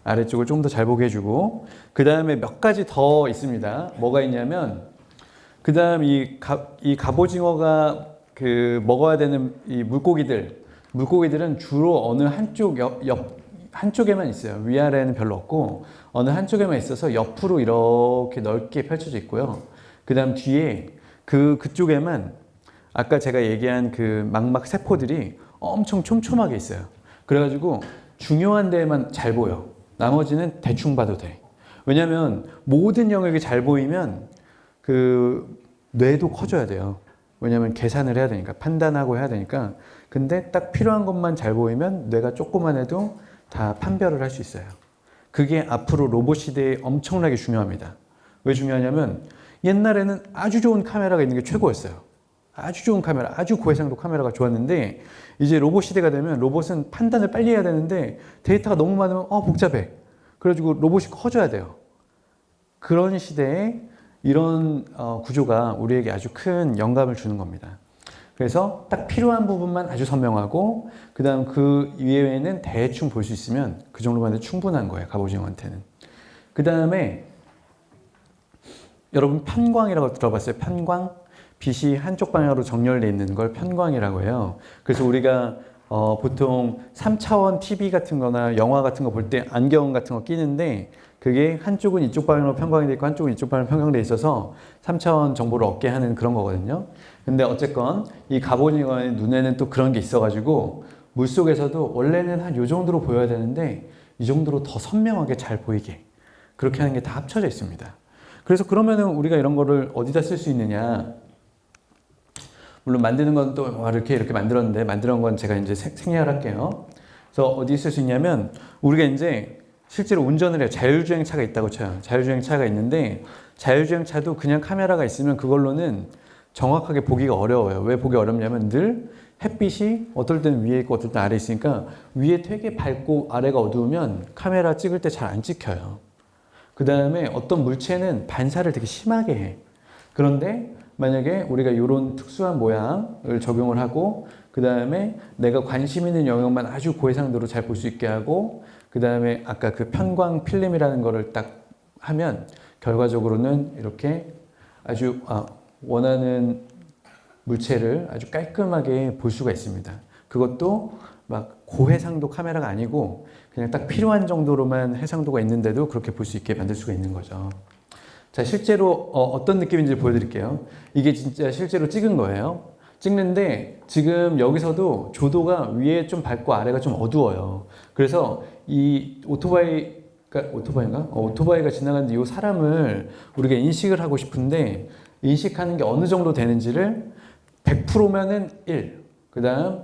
[SPEAKER 1] 아래쪽을 조금 더 잘 보게 해주고 그 다음에 몇 가지 더 있습니다. 뭐가 있냐면 그 다음 이 갑오징어가 그 먹어야 되는 이 물고기들은 주로 어느 한쪽 한쪽에만 있어요. 위아래는 별로 없고 어느 한쪽에만 있어서 옆으로 이렇게 넓게 펼쳐져 있고요. 그 다음 뒤에 그쪽에만 아까 제가 얘기한 그 망막 세포들이 엄청 촘촘하게 있어요. 그래가지고 중요한 데에만 잘 보여. 나머지는 대충 봐도 돼. 왜냐하면 모든 영역이 잘 보이면 그 뇌도 커져야 돼요. 왜냐하면 계산을 해야 되니까 판단하고 해야 되니까. 근데 딱 필요한 것만 잘 보이면 뇌가 조그만 해도 다 판별을 할 수 있어요. 그게 앞으로 로봇 시대에 엄청나게 중요합니다. 왜 중요하냐면 옛날에는 아주 좋은 카메라가 있는 게 최고였어요. 아주 좋은 카메라, 아주 고해상도 카메라가 좋았는데 이제 로봇 시대가 되면 로봇은 판단을 빨리 해야 되는데 데이터가 너무 많으면 복잡해. 그래가지고 로봇이 커져야 돼요. 그런 시대에 이런 구조가 우리에게 아주 큰 영감을 주는 겁니다. 그래서 딱 필요한 부분만 아주 선명하고 그 다음 그 이외에는 대충 볼 수 있으면 그 정도만 해도 충분한 거예요. 갑오징어한테는. 그 다음에 여러분 편광이라고 들어봤어요? 편광? 빛이 한쪽 방향으로 정렬되어 있는 걸 편광이라고 해요. 그래서 우리가 보통 3차원 TV 같은 거나 영화 같은 거 볼 때 안경 같은 거 끼는데 그게 한쪽은 이쪽 방향으로 편광이 되어 있고 한쪽은 이쪽 방향으로 편광되어 있어서 3차원 정보를 얻게 하는 그런 거거든요. 근데 어쨌건 이 갑오징어의 눈에는 또 그런 게 있어가지고 물속에서도 원래는 한 이 정도로 보여야 되는데 이 정도로 더 선명하게 잘 보이게 그렇게 하는 게 다 합쳐져 있습니다. 그래서 그러면은 우리가 이런 거를 어디다 쓸 수 있느냐? 물론 만드는 건 또 이렇게 만들었는데 만드는 건 제가 이제 생략할게요. 그래서 어디 쓸 수 있냐면 우리가 이제 실제로 운전을 해요. 자율주행차가 있다고 쳐요. 자율주행차가 있는데 자율주행차도 그냥 카메라가 있으면 그걸로는 정확하게 보기가 어려워요. 왜 보기 어렵냐면 늘 햇빛이 어떨 때는 위에 있고 어떨 때는 아래에 있으니까 위에 되게 밝고 아래가 어두우면 카메라 찍을 때 잘 안 찍혀요. 그 다음에 어떤 물체는 반사를 되게 심하게 해. 그런데 만약에 우리가 이런 특수한 모양을 적용을 하고 그 다음에 내가 관심 있는 영역만 아주 고해상도로 잘 볼 수 있게 하고 그 다음에 아까 그 편광 필름이라는 거를 딱 하면 결과적으로는 이렇게 아주 원하는 물체를 아주 깔끔하게 볼 수가 있습니다. 그것도 막 고해상도 카메라가 아니고 그냥 딱 필요한 정도로만 해상도가 있는데도 그렇게 볼 수 있게 만들 수가 있는 거죠. 자, 실제로 어떤 느낌인지 보여드릴게요. 이게 진짜 실제로 찍은 거예요. 찍는데 지금 여기서도 조도가 위에 좀 밝고 아래가 좀 어두워요. 그래서 이 오토바이가 지나가는데 이 사람을 우리가 인식을 하고 싶은데 인식하는 게 어느 정도 되는지를 100%면은 1, 그 다음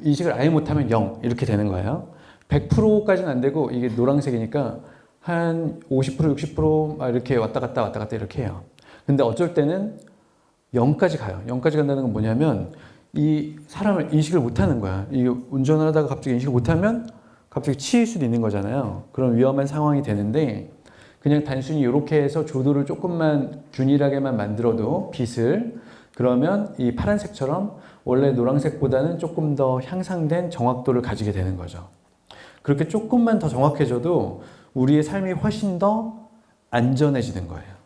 [SPEAKER 1] 인식을 아예 못하면 0 이렇게 되는 거예요. 100%까지는 안 되고 이게 노란색이니까 한 50%, 60% 이렇게 왔다 갔다 이렇게 해요. 근데 어쩔 때는 0까지 가요. 0까지 간다는 건 뭐냐면 이 사람을 인식을 못하는 거야. 이 운전을 하다가 갑자기 인식을 못하면 갑자기 치일 수도 있는 거잖아요. 그런 위험한 상황이 되는데 그냥 단순히 이렇게 해서 조도를 조금만 균일하게만 만들어도 빛을 그러면 이 파란색처럼 원래 노란색보다는 조금 더 향상된 정확도를 가지게 되는 거죠. 그렇게 조금만 더 정확해져도 우리의 삶이 훨씬 더 안전해지는 거예요.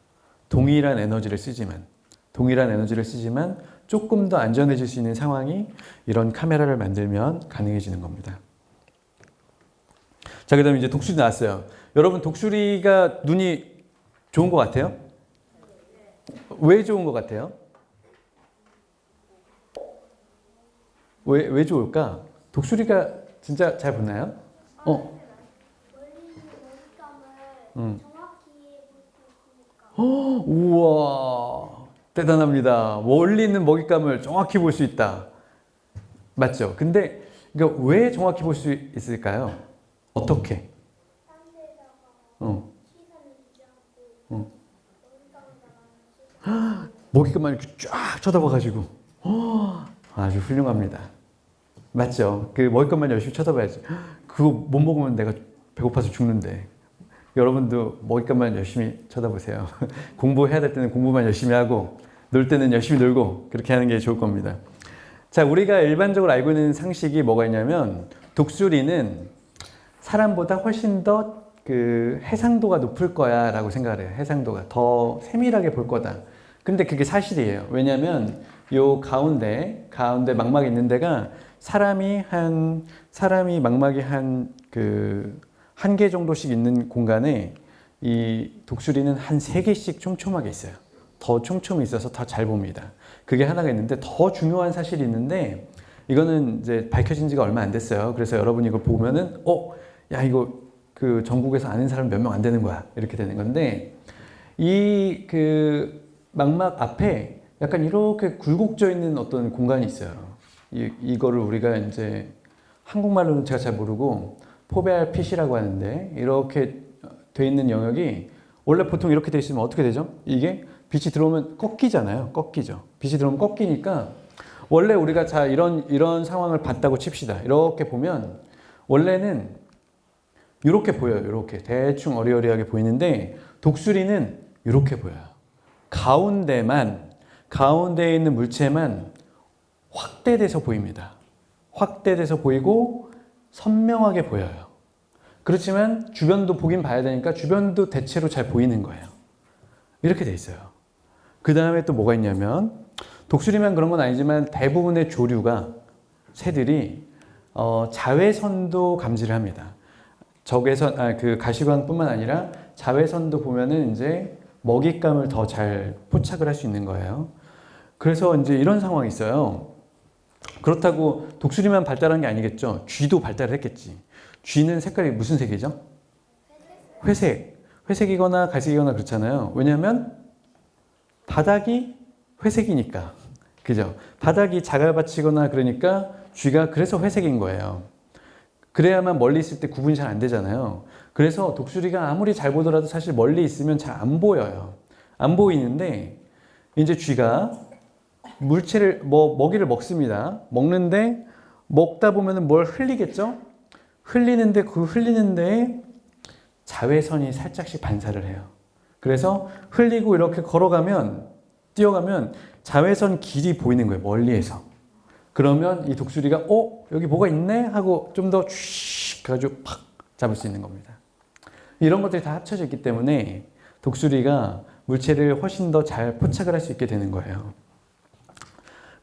[SPEAKER 1] 동일한 에너지를 쓰지만 조금 더 안전해질 수 있는 상황이 이런 카메라를 만들면 가능해지는 겁니다. 자, 그 다음에 이제 독수리 나왔어요. 여러분, 독수리가 눈이 좋은 것 같아요? 왜 좋은 것 같아요? 왜 좋을까? 독수리가 진짜 잘 붙나요? 어.
[SPEAKER 2] 멀리
[SPEAKER 1] 음.
[SPEAKER 2] 정확히 볼 수 있으니까.
[SPEAKER 1] 우와. 대단합니다. 멀리 있는 먹잇감을 정확히 볼 수 있다. 맞죠? 근데 그러니까 왜 정확히 볼 수 있을까요? 어떻게?
[SPEAKER 2] 딴 데다가
[SPEAKER 1] 어.
[SPEAKER 2] 시선을 주지 않고
[SPEAKER 1] 어.
[SPEAKER 2] 멀리감에다가
[SPEAKER 1] 먹잇감만 이렇게 쫙 쳐다봐가지고 아주 훌륭합니다. 맞죠? 그 먹잇감만 열심히 쳐다봐야지. 그거 못 먹으면 내가 배고파서 죽는데. 여러분도 먹잇감만 열심히 쳐다보세요. 공부해야 될 때는 공부만 열심히 하고 놀 때는 열심히 놀고 그렇게 하는 게 좋을 겁니다. 자, 우리가 일반적으로 알고 있는 상식이 뭐가 있냐면 독수리는 사람보다 훨씬 더 그 해상도가 높을 거야 라고 생각을 해요. 해상도가 더 세밀하게 볼 거다. 근데 그게 사실이에요. 왜냐면 요 가운데 망막이 있는 데가 사람이 망막이 한 개 정도씩 있는 공간에 이 독수리는 한 3개씩 촘촘하게 있어요. 더 촘촘히 있어서 더 잘 봅니다. 그게 하나가 있는데 더 중요한 사실이 있는데 이거는 이제 밝혀진 지가 얼마 안 됐어요. 그래서 여러분이 이걸 보면은 야 이거 그 전국에서 아는 사람 몇 명 안 되는 거야. 이렇게 되는 건데 이 그 망막 앞에 약간 이렇게 굴곡져 있는 어떤 공간이 있어요. 이거를 우리가 이제 한국말로는 제가 잘 모르고 포베알 핏이라고 하는데 이렇게 돼 있는 영역이 원래 보통 이렇게 돼 있으면 어떻게 되죠? 이게 빛이 들어오면 꺾이잖아요. 꺾이죠. 빛이 들어오면 꺾이니까 원래 우리가 자 이런 상황을 봤다고 칩시다. 이렇게 보면 원래는 이렇게 보여요. 이렇게 대충 어리어리하게 보이는데 독수리는 이렇게 보여요. 가운데에 있는 물체만 확대돼서 보입니다. 확대돼서 보이고 선명하게 보여요. 그렇지만 주변도 보긴 봐야 되니까 주변도 대체로 잘 보이는 거예요. 이렇게 돼 있어요. 그 다음에 또 뭐가 있냐면 독수리만 그런 건 아니지만 대부분의 조류가 새들이 자외선도 감지를 합니다. 적외선, 그 가시광뿐만 아니라 자외선도 보면은 이제 먹잇감을 더 잘 포착을 할 수 있는 거예요. 그래서 이제 이런 상황이 있어요. 그렇다고 독수리만 발달한 게 아니겠죠. 쥐도 발달을 했겠지. 쥐는 색깔이 무슨 색이죠? 회색. 회색이거나 갈색이거나 그렇잖아요. 왜냐하면 바닥이 회색이니까. 그죠? 바닥이 자갈밭이거나 그러니까 쥐가 그래서 회색인 거예요. 그래야만 멀리 있을 때 구분이 잘 안 되잖아요. 그래서 독수리가 아무리 잘 보더라도 사실 멀리 있으면 잘 안 보여요. 안 보이는데 이제 쥐가 물체를 먹이를 먹습니다. 먹는데 먹다 보면은 뭘 흘리겠죠? 흘리는데 그 흘리는 데에 자외선이 살짝씩 반사를 해요. 그래서 흘리고 이렇게 뛰어가면 자외선 길이 보이는 거예요. 멀리에서. 그러면 이 독수리가 여기 뭐가 있네 하고 좀 더 슉 가지고 팍 잡을 수 있는 겁니다. 이런 것들이 다 합쳐져 있기 때문에 독수리가 물체를 훨씬 더 잘 포착을 할 수 있게 되는 거예요.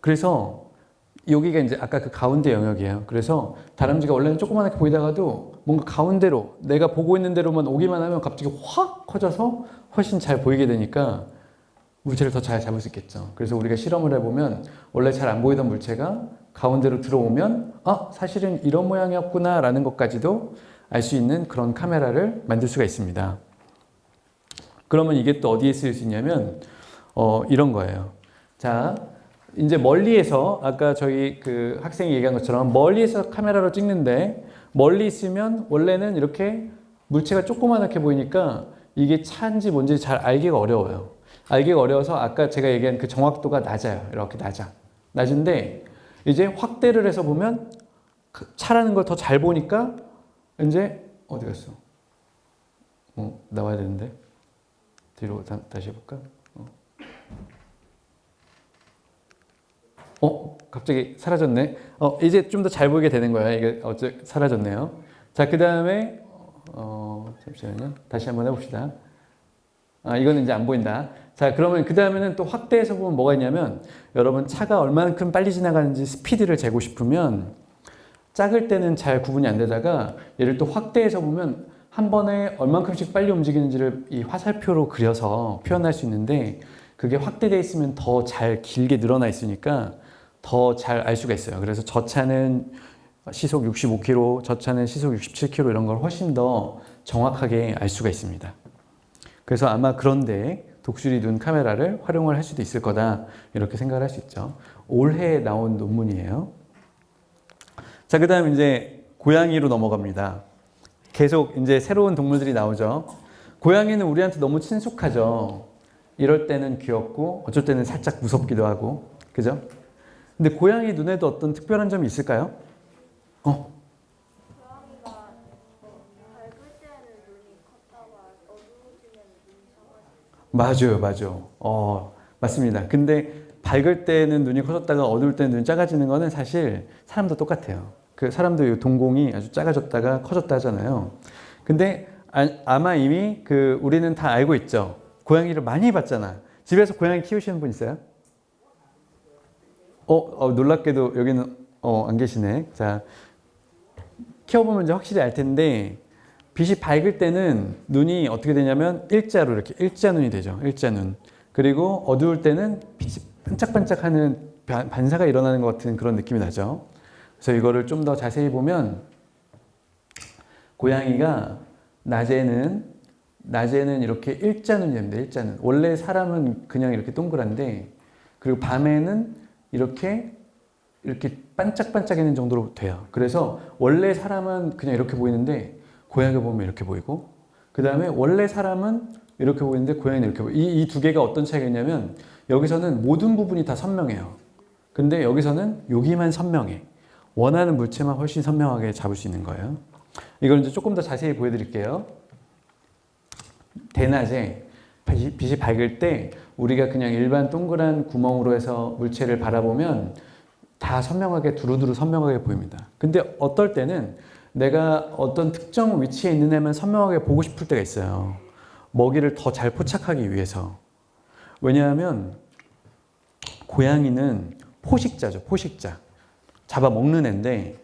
[SPEAKER 1] 그래서 여기가 이제 아까 그 가운데 영역이에요. 그래서 다람쥐가 원래는 조그맣게 보이다가도 뭔가 가운데로 내가 보고 있는 대로만 오기만 하면 갑자기 확 커져서 훨씬 잘 보이게 되니까 물체를 더 잘 잡을 수 있겠죠. 그래서 우리가 실험을 해보면 원래 잘 안 보이던 물체가 가운데로 들어오면 사실은 이런 모양이었구나 라는 것까지도 알 수 있는 그런 카메라를 만들 수가 있습니다. 그러면 이게 또 어디에 쓰일 수 있냐면 이런 거예요. 자, 이제 멀리에서 아까 저희 그 학생이 얘기한 것처럼 멀리에서 카메라로 찍는데 멀리 있으면 원래는 이렇게 물체가 조그맣게 보이니까 이게 차인지 뭔지 잘 알기가 어려워요. 알기가 어려워서 아까 제가 얘기한 그 정확도가 낮아요. 이렇게 낮은데 이제 확대를 해서 보면 차라는 걸 더 잘 보니까 이제 어디 갔어? 나와야 되는데 뒤로 다시 해볼까? 갑자기 사라졌네. 이제 좀 더 잘 보이게 되는 거야. 이게 사라졌네요. 자, 그 다음에 잠시만요. 다시 한번 해봅시다. 이거는 이제 안 보인다. 자, 그러면 그 다음에는 또 확대해서 보면 뭐가 있냐면 여러분 차가 얼만큼 빨리 지나가는지 스피드를 재고 싶으면 작을 때는 잘 구분이 안 되다가 얘를 또 확대해서 보면 한 번에 얼만큼씩 빨리 움직이는지를 이 화살표로 그려서 표현할 수 있는데 그게 확대되어 있으면 더 잘 길게 늘어나 있으니까 더 잘 알 수가 있어요. 그래서 저 차는 시속 65km, 저 차는 시속 67km 이런 걸 훨씬 더 정확하게 알 수가 있습니다. 그래서 아마 그런데 독수리 눈 카메라를 활용을 할 수도 있을 거다 이렇게 생각을 할 수 있죠. 올해 나온 논문이에요. 자, 그다음 이제 고양이로 넘어갑니다. 계속 이제 새로운 동물들이 나오죠. 고양이는 우리한테 너무 친숙하죠. 이럴 때는 귀엽고 어쩔 때는 살짝 무섭기도 하고, 그죠? 근데 고양이 눈에도 어떤 특별한 점이 있을까요?
[SPEAKER 2] 고양이가 밝을 때는 눈이 컸다가 어두워지면 눈이 작아지고.
[SPEAKER 1] 맞아요. 맞습니다. 근데 밝을 때는 눈이 커졌다가 어두울 때는 눈이 작아지는 거는 사실 사람도 똑같아요. 그 사람도 이 동공이 아주 작아졌다가 커졌다 하잖아요. 근데 아마 이미 우리는 다 알고 있죠. 고양이를 많이 봤잖아. 집에서 고양이 키우시는 분 있어요? 놀랍게도 여기는 안 계시네. 자, 키워보면 이제 확실히 알 텐데 빛이 밝을 때는 눈이 어떻게 되냐면 일자로 이렇게 일자 눈이 되죠. 일자 눈. 그리고 어두울 때는 빛이 반짝반짝하는 반사가 일어나는 것 같은 그런 느낌이 나죠. 그래서 이거를 좀 더 자세히 보면 고양이가 낮에는 이렇게 일자 눈이 됩니다. 일자 눈. 원래 사람은 그냥 이렇게 동그란데 그리고 밤에는 이렇게 반짝반짝이는 정도로 돼요. 그래서 원래 사람은 그냥 이렇게 보이는데 고양이가 보면 이렇게 보이고, 그 다음에 원래 사람은 이렇게 보이는데 고양이는 이렇게 보이고, 이 두 개가 어떤 차이가 있냐면 여기서는 모든 부분이 다 선명해요. 근데 여기서는 여기만 선명해. 원하는 물체만 훨씬 선명하게 잡을 수 있는 거예요. 이걸 이제 조금 더 자세히 보여드릴게요. 대낮에 빛이 밝을 때 우리가 그냥 일반 동그란 구멍으로 해서 물체를 바라보면 다 선명하게 두루두루 선명하게 보입니다. 근데 어떨 때는 내가 어떤 특정 위치에 있는 애만 선명하게 보고 싶을 때가 있어요. 먹이를 더 잘 포착하기 위해서. 왜냐하면 고양이는 포식자죠. 포식자. 잡아먹는 애인데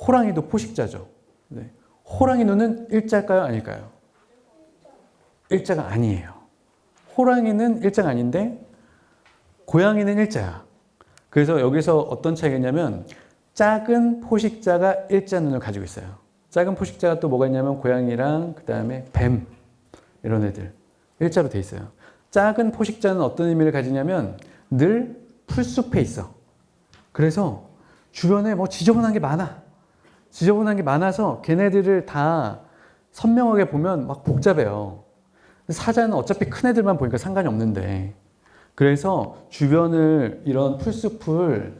[SPEAKER 1] 호랑이도 포식자죠. 네. 호랑이 눈은 일자일까요? 아닐까요? 일자가 아니에요. 호랑이는 일자가 아닌데 고양이는 일자야. 그래서 여기서 어떤 차이가 있냐면 작은 포식자가 일자 눈을 가지고 있어요. 작은 포식자가 또 뭐가 있냐면 고양이랑 그 다음에 뱀 이런 애들 일자로 돼 있어요. 작은 포식자는 어떤 의미를 가지냐면 늘 풀숲에 있어. 그래서 주변에 뭐 지저분한 게 많아. 지저분한 게 많아서 걔네들을 다 선명하게 보면 막 복잡해요. 사자는 어차피 큰 애들만 보니까 상관이 없는데, 그래서 주변을 이런 풀숲을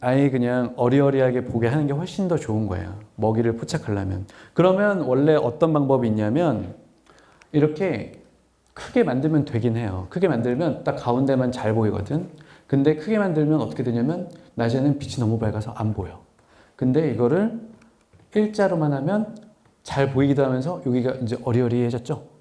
[SPEAKER 1] 아예 그냥 어리어리하게 보게 하는 게 훨씬 더 좋은 거예요. 먹이를 포착하려면. 그러면 원래 어떤 방법이 있냐면 이렇게 크게 만들면 되긴 해요. 크게 만들면 딱 가운데만 잘 보이거든. 근데 크게 만들면 어떻게 되냐면 낮에는 빛이 너무 밝아서 안 보여. 근데 이거를 일자로만 하면 잘 보이기도 하면서 여기가 이제 어리어리해졌죠.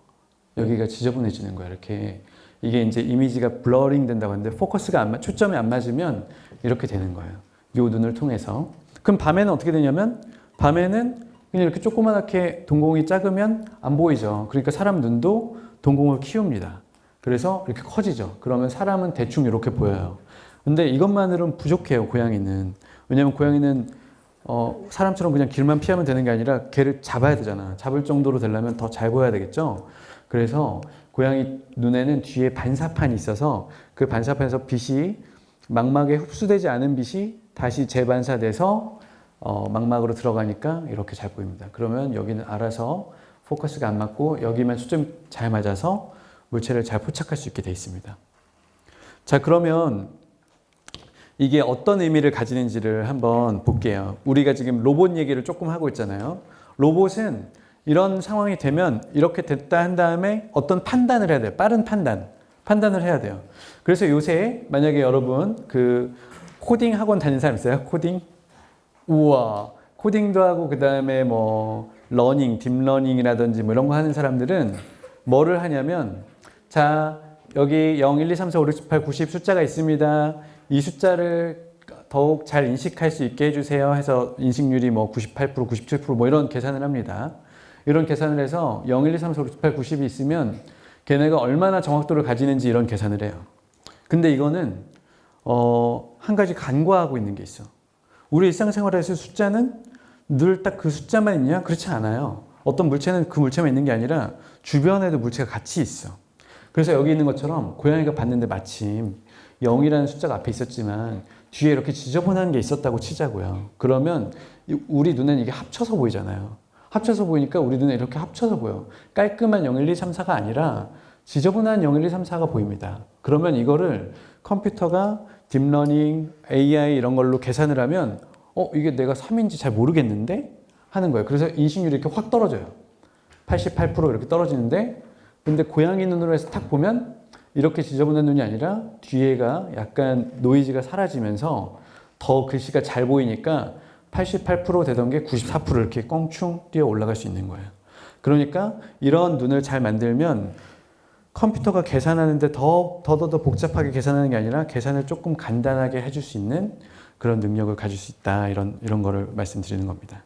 [SPEAKER 1] 여기가 지저분해지는 거야. 이렇게 이게 이제 이미지가 블러링 된다고 하는데 포커스가 초점이 안 맞으면 이렇게 되는 거예요. 이 눈을 통해서. 그럼 밤에는 어떻게 되냐면 밤에는 그냥 이렇게 조그맣게 동공이 작으면 안 보이죠. 그러니까 사람 눈도 동공을 키웁니다. 그래서 이렇게 커지죠. 그러면 사람은 대충 이렇게 보여요. 근데 이것만으로는 부족해요. 고양이는. 왜냐면 고양이는 사람처럼 그냥 길만 피하면 되는 게 아니라 걔를 잡아야 되잖아. 잡을 정도로 되려면 더 잘 보여야 되겠죠. 그래서 고양이 눈에는 뒤에 반사판이 있어서 그 반사판에서 빛이 망막에 흡수되지 않은 빛이 다시 재반사돼서 망막으로 들어가니까 이렇게 잘 보입니다. 그러면 여기는 알아서 포커스가 안 맞고 여기만 초점이 잘 맞아서 물체를 잘 포착할 수 있게 되어 있습니다. 자, 그러면 이게 어떤 의미를 가지는지를 한번 볼게요. 우리가 지금 로봇 얘기를 조금 하고 있잖아요. 로봇은 이런 상황이 되면 이렇게 됐다 한 다음에 어떤 판단을 해야 돼요. 빠른 판단을 해야 돼요. 그래서 요새 만약에 여러분 코딩 학원 다니는 사람 있어요? 코딩? 우와. 코딩도 하고 그 다음에 뭐 러닝, 딥러닝이라든지 뭐 이런 거 하는 사람들은 뭐를 하냐면 자, 여기 0, 1, 2, 3, 4, 5, 6, 7, 8, 90 숫자가 있습니다. 이 숫자를 더욱 잘 인식할 수 있게 해주세요 해서 인식률이 뭐 98%, 97% 뭐 이런 계산을 합니다. 이런 계산을 해서 0, 1, 2, 3, 4, 5, 6, 7, 8, 90이 있으면 걔네가 얼마나 정확도를 가지는지 이런 계산을 해요. 근데 이거는 한 가지 간과하고 있는 게 있어. 우리 일상생활에서 숫자는 늘 딱 그 숫자만 있냐? 그렇지 않아요. 어떤 물체는 그 물체만 있는 게 아니라 주변에도 물체가 같이 있어. 그래서 여기 있는 것처럼 고양이가 봤는데 마침 0이라는 숫자가 앞에 있었지만 뒤에 이렇게 지저분한 게 있었다고 치자고요. 그러면 우리 눈에는 이게 합쳐서 보이잖아요. 합쳐서 보이니까 우리 눈에 이렇게 합쳐서 보여. 깔끔한 0, 1, 2, 3, 4가 아니라 지저분한 0, 1, 2, 3, 4가 보입니다. 그러면 이거를 컴퓨터가 딥러닝, AI 이런 걸로 계산을 하면 이게 내가 3인지 잘 모르겠는데? 하는 거예요. 그래서 인식률이 이렇게 확 떨어져요. 88% 이렇게 떨어지는데 근데 고양이 눈으로 해서 탁 보면 이렇게 지저분한 눈이 아니라 뒤에가 약간 노이즈가 사라지면서 더 글씨가 잘 보이니까 88% 되던 게 94% 이렇게 껑충 뛰어 올라갈 수 있는 거예요. 그러니까 이런 눈을 잘 만들면 컴퓨터가 계산하는데 더 복잡하게 계산하는 게 아니라 계산을 조금 간단하게 해줄 수 있는 그런 능력을 가질 수 있다. 이런 거를 말씀드리는 겁니다.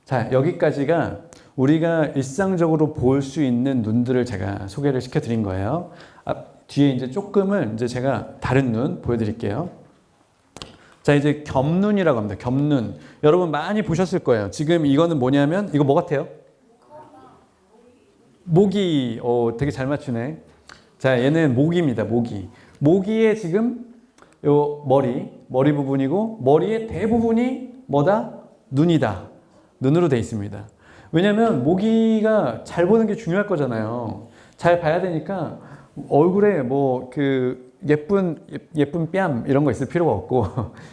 [SPEAKER 1] 자, 여기까지가 우리가 일상적으로 볼 수 있는 눈들을 제가 소개를 시켜드린 거예요. 뒤에 이제 조금은 이제 제가 다른 눈 보여드릴게요. 자, 이제 겹눈이라고 합니다. 겹눈. 여러분 많이 보셨을 거예요. 지금 이거는 뭐냐면, 이거 뭐 같아요? 모기. 되게 잘 맞추네. 자, 얘는 모기입니다. 모기. 모기의 지금 요 머리 부분이고, 머리의 대부분이 뭐다? 눈이다. 눈으로 돼 있습니다. 왜냐면 모기가 잘 보는 게 중요할 거잖아요. 잘 봐야 되니까 얼굴에 뭐 그 예쁜 뺨 이런 거 있을 필요가 없고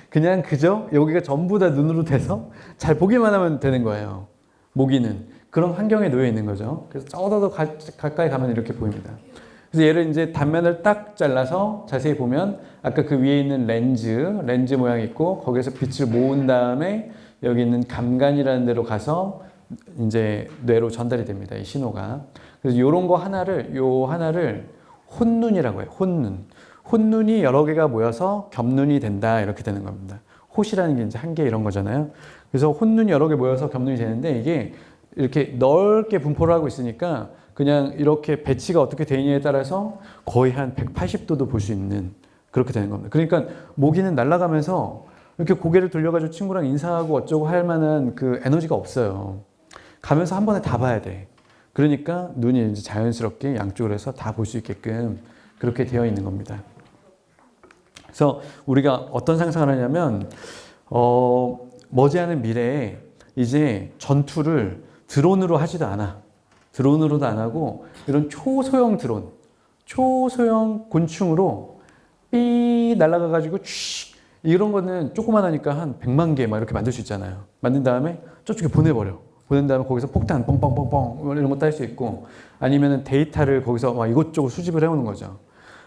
[SPEAKER 1] 그냥 그저 여기가 전부 다 눈으로 돼서 잘 보기만 하면 되는 거예요. 모기는 그런 환경에 놓여 있는 거죠. 그래서 더 가까이 가면 이렇게 보입니다. 그래서 얘를 이제 단면을 딱 잘라서 자세히 보면 아까 그 위에 있는 렌즈 모양이 있고 거기에서 빛을 모은 다음에 여기 있는 감간이라는 데로 가서 이제 뇌로 전달이 됩니다. 이 신호가. 그래서 요런 거 하나를 혼눈이라고 해요. 혼눈이 여러 개가 모여서 겹눈이 된다. 이렇게 되는 겁니다. 혼이라는 게 이제 한 개 이런 거잖아요. 그래서 혼눈이 여러 개 모여서 겹눈이 되는데 이게 이렇게 넓게 분포를 하고 있으니까 그냥 이렇게 배치가 어떻게 되느냐에 따라서 거의 한 180도도 볼 수 있는 그렇게 되는 겁니다. 그러니까 모기는 날아가면서 이렇게 고개를 돌려가지고 친구랑 인사하고 어쩌고 할 만한 그 에너지가 없어요. 가면서 한 번에 다 봐야 돼. 그러니까 눈이 이제 자연스럽게 양쪽으로 해서 다 볼 수 있게끔 그렇게 되어 있는 겁니다. 그래서 우리가 어떤 상상을 하냐면, 머지않은 미래에 이제 전투를 드론으로 하지도 않아. 드론으로도 안 하고, 이런 초소형 드론, 초소형 곤충으로 삐 날아가가지고 이런 거는 조그만하니까 한 100만 개 막 이렇게 만들 수 있잖아요. 만든 다음에 저쪽에 보내버려. 보낸 다음에 거기서 폭탄 뻥뻥뻥뻥 이런 것도 할 수 있고 아니면은 데이터를 거기서 막 이것저것 수집을 해오는 거죠.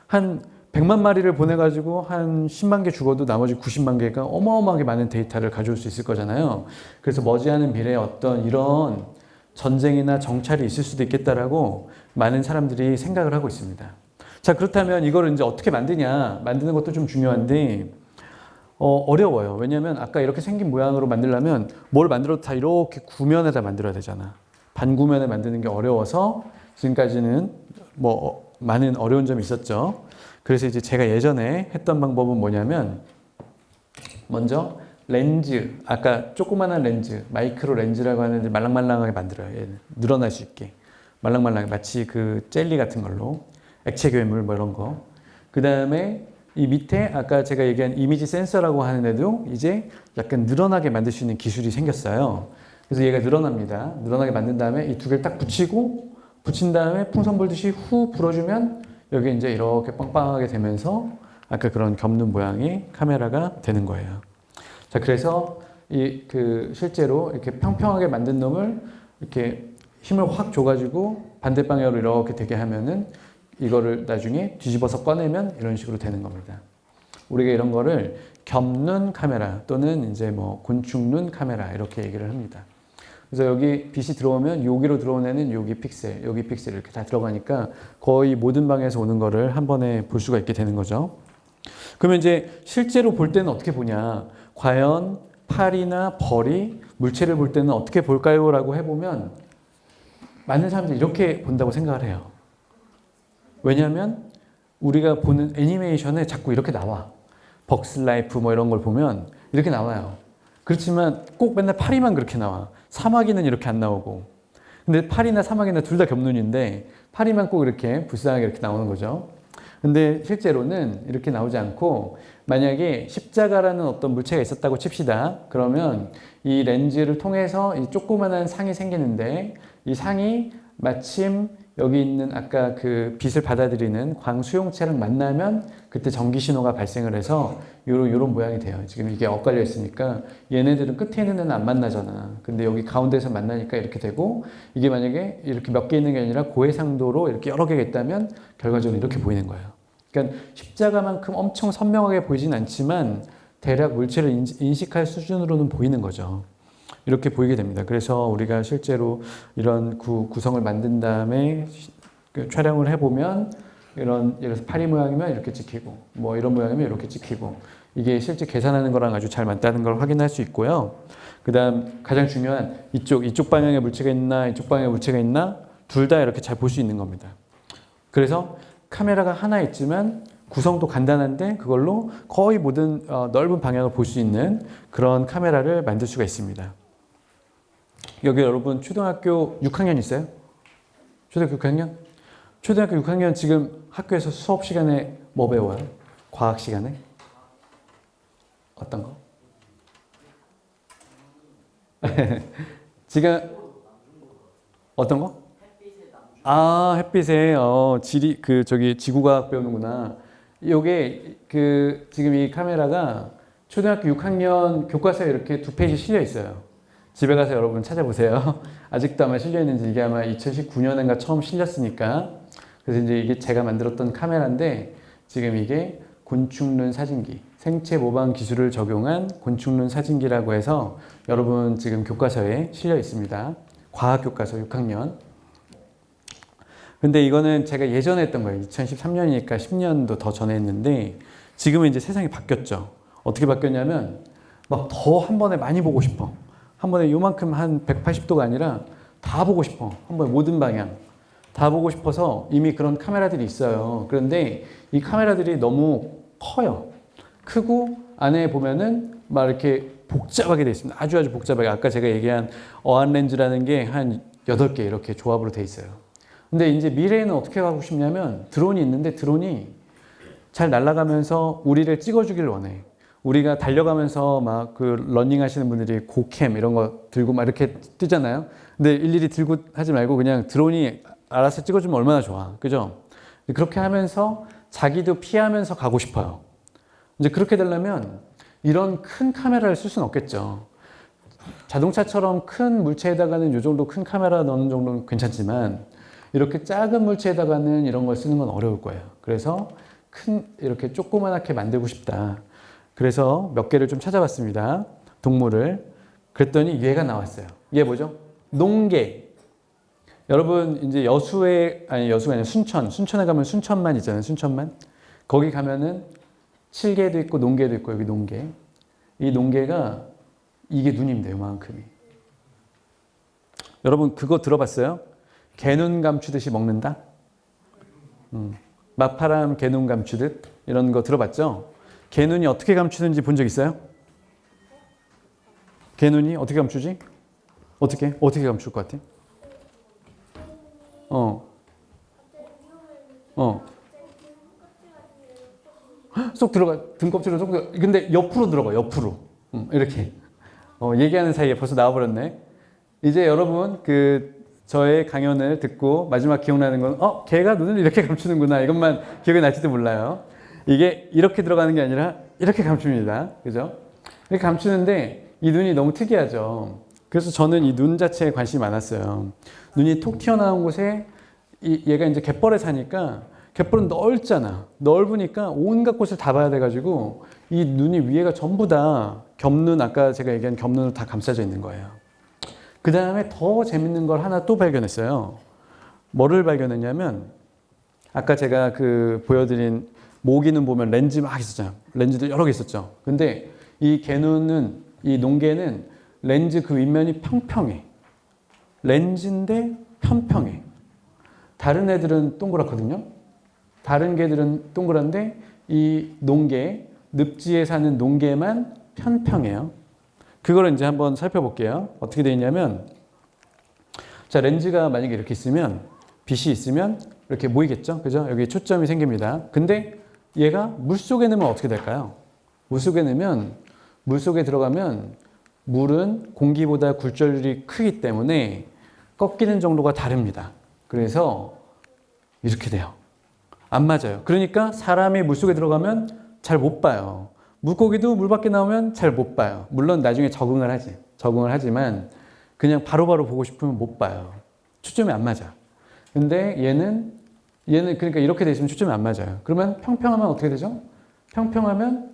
[SPEAKER 1] 한 100만 마리를 보내가지고 한 10만 개 죽어도 나머지 90만 개가 어마어마하게 많은 데이터를 가져올 수 있을 거잖아요. 그래서 머지않은 미래에 어떤 이런 전쟁이나 정찰이 있을 수도 있겠다라고 많은 사람들이 생각을 하고 있습니다. 자, 그렇다면 이걸 이제 어떻게 만드냐? 만드는 것도 좀 중요한데 어려워요. 왜냐하면 아까 이렇게 생긴 모양으로 만들려면 뭘 만들어도 다 이렇게 구면에다 만들어야 되잖아. 반구면에 만드는 게 어려워서 지금까지는 뭐 많은 어려운 점이 있었죠. 그래서 이제 제가 예전에 했던 방법은 뭐냐면 먼저 렌즈, 아까 조그만한 렌즈, 마이크로 렌즈라고 하는데 말랑말랑하게 만들어요. 얘는 늘어날 수 있게. 말랑말랑하게 마치 그 젤리 같은 걸로 액체 괴물 뭐 이런 거. 그 다음에 이 밑에 아까 제가 얘기한 이미지 센서라고 하는 애도 이제 약간 늘어나게 만들 수 있는 기술이 생겼어요. 그래서 얘가 늘어납니다. 늘어나게 만든 다음에 이 두 개를 딱 붙인 다음에 풍선 불듯이 후 불어주면 여기 이제 이렇게 빵빵하게 되면서 아까 그런 겹눈 모양의 카메라가 되는 거예요. 자, 그래서 실제로 이렇게 평평하게 만든 놈을 이렇게 힘을 확 줘가지고 반대 방향으로 이렇게 되게 하면은 이거를 나중에 뒤집어서 꺼내면 이런 식으로 되는 겁니다. 우리가 이런 거를 겹눈 카메라 또는 이제 뭐 곤충눈 카메라 이렇게 얘기를 합니다. 그래서 여기 빛이 들어오면 여기로 들어온 애는 여기 픽셀 이렇게 다 들어가니까 거의 모든 방에서 오는 거를 한 번에 볼 수가 있게 되는 거죠. 그러면 이제 실제로 볼 때는 어떻게 보냐? 과연 파리나 벌이 물체를 볼 때는 어떻게 볼까요? 라고 해보면 많은 사람들이 이렇게 본다고 생각을 해요. 왜냐하면 우리가 보는 애니메이션에 자꾸 이렇게 나와. 벅스 라이프 뭐 이런 걸 보면 이렇게 나와요. 그렇지만 꼭 맨날 파리만 그렇게 나와. 사마귀는 이렇게 안 나오고. 근데 파리나 사마귀나 둘 다 겹눈인데 파리만 꼭 이렇게 불쌍하게 이렇게 나오는 거죠. 근데 실제로는 이렇게 나오지 않고 만약에 십자가라는 어떤 물체가 있었다고 칩시다. 그러면 이 렌즈를 통해서 이 조그만한 상이 생기는데 이 상이 마침 여기 있는 아까 그 빛을 받아들이는 광 수용체랑 만나면 그때 전기 신호가 발생을 해서 요런 모양이 돼요. 지금 이게 엇갈려 있으니까 얘네들은 끝에 있는 애는 안 만나잖아. 근데 여기 가운데서 만나니까 이렇게 되고 이게 만약에 이렇게 몇 개 있는 게 아니라 고해상도로 이렇게 여러 개가 있다면 결과적으로 이렇게 보이는 거예요. 그러니까 십자가만큼 엄청 선명하게 보이진 않지만 대략 물체를 인식할 수준으로는 보이는 거죠. 이렇게 보이게 됩니다. 그래서 우리가 실제로 이런 구성을 만든 다음에 촬영을 해보면 이런 예를 들어서 파리 모양이면 이렇게 찍히고 뭐 이런 모양이면 이렇게 찍히고 이게 실제 계산하는 거랑 아주 잘 맞다는 걸 확인할 수 있고요. 그 다음 가장 중요한 이쪽 방향에 물체가 있나 이쪽 방향에 물체가 있나 둘 다 이렇게 잘 볼 수 있는 겁니다. 그래서 카메라가 하나 있지만 구성도 간단한데 그걸로 거의 모든 넓은 방향을 볼 수 있는 그런 카메라를 만들 수가 있습니다. 여기 여러분 초등학교 6학년 있어요? 초등학교 6학년? 초등학교 6학년 지금 학교에서 수업 시간에 뭐 배워요? 과학 시간에? 어떤 거? 지금 어떤 거? 아, 햇빛에 지리 저기 지구과학 배우는구나. 요게 지금 이 카메라가 초등학교 6학년 교과서에 이렇게 2페이지 실려 있어요. 집에 가서 여러분 찾아보세요. 아직도 아마 실려 있는지 이게 아마 2019년인가 처음 실렸으니까. 그래서 이제 이게 제가 만들었던 카메라인데 지금 이게 곤충눈 사진기, 생체 모방 기술을 적용한 곤충눈 사진기라고 해서 여러분 지금 교과서에 실려 있습니다. 과학 교과서 6학년. 근데 이거는 제가 예전에 했던 거예요. 2013년이니까 10년도 더 전에 했는데 지금은 이제 세상이 바뀌었죠. 어떻게 바뀌었냐면 막 더 한 번에 많이 보고 싶어. 한 번에 요만큼 한 180도가 아니라 다 보고 싶어. 한 번에 모든 방향. 다 보고 싶어서 이미 그런 카메라들이 있어요. 그런데 이 카메라들이 너무 커요. 크고 안에 보면은 막 이렇게 복잡하게 되어 있습니다. 아주 복잡하게. 아까 제가 얘기한 어안 렌즈라는 게 한 8개 이렇게 조합으로 되어 있어요. 근데 이제 미래에는 어떻게 가고 싶냐면 드론이 있는데 드론이 잘 날아가면서 우리를 찍어주길 원해. 우리가 달려가면서 막 러닝 하시는 분들이 고캠 이런 거 들고 막 이렇게 뜨잖아요. 근데 일일이 들고 하지 말고 그냥 드론이 알아서 찍어주면 얼마나 좋아. 그죠? 그렇게 하면서 자기도 피하면서 가고 싶어요. 이제 그렇게 되려면 이런 큰 카메라를 쓸 수는 없겠죠. 자동차처럼 큰 물체에다가는 이 정도 큰 카메라 넣는 정도는 괜찮지만 이렇게 작은 물체에다가는 이런 걸 쓰는 건 어려울 거예요. 그래서 이렇게 조그맣게 만들고 싶다. 그래서 몇 개를 좀 찾아봤습니다. 동물을. 그랬더니 얘가 나왔어요. 얘 뭐죠? 농개. 여러분 이제 여수가 아니라 순천에 가면 순천만 있잖아요. 순천만. 거기 가면은 칠개도 있고 농개도 있고 여기 농개. 이 농개가 이게 눈입니다. 요만큼이. 여러분 그거 들어봤어요? 개눈 감추듯이 먹는다? 마파람 개눈 감추듯 이런 거 들어봤죠? 개눈이 어떻게 감추는지 본 적 있어요? 개눈이 어떻게 감추지? 어떻게 감출 것 같아? 쏙 들어가. 등껍질로 쏙 들어가. 근데 옆으로 들어가. 옆으로. 이렇게. 얘기하는 사이에 벌써 나와버렸네. 이제 여러분 저의 강연을 듣고 마지막 기억나는 건 걔가 눈을 이렇게 감추는구나. 이것만 기억이 날지도 몰라요. 이게 이렇게 들어가는 게 아니라 이렇게 감춥니다. 그죠? 이렇게 감추는데 이 눈이 너무 특이하죠. 그래서 저는 이 눈 자체에 관심이 많았어요. 눈이 톡 튀어나온 곳에 얘가 이제 갯벌에 사니까 갯벌은 넓잖아. 넓으니까 온갖 곳을 다 봐야 돼가지고 이 눈이 위에가 전부 다 겹눈, 아까 제가 얘기한 겹눈으로 다 감싸져 있는 거예요. 그 다음에 더 재밌는 걸 하나 또 발견했어요. 뭐를 발견했냐면 아까 제가 보여드린 모기는 보면 렌즈 막 있었잖아요. 렌즈도 여러 개 있었죠. 근데 이 농개는 렌즈 그 윗면이 평평해. 렌즈인데 편평해. 다른 애들은 동그랗거든요. 다른 개들은 동그란데 이 농개, 늪지에 사는 농개만 편평해요. 그거를 이제 한번 살펴볼게요. 어떻게 되어 있냐면, 자, 렌즈가 만약에 이렇게 있으면, 빛이 있으면 이렇게 모이겠죠? 그죠? 여기 초점이 생깁니다. 근데 얘가 물속에 넣으면 어떻게 될까요? 물속에 넣으면, 물속에 들어가면 물은 공기보다 굴절률이 크기 때문에 꺾이는 정도가 다릅니다. 그래서 이렇게 돼요. 안 맞아요. 그러니까 사람이 물속에 들어가면 잘 못 봐요. 물고기도 물 밖에 나오면 잘 못 봐요. 물론 나중에 적응을 하지만 그냥 바로바로 보고 싶으면 못 봐요. 초점이 안 맞아. 근데 얘는 그러니까 이렇게 돼 있으면 초점이 안 맞아요. 그러면 평평하면 어떻게 되죠? 평평하면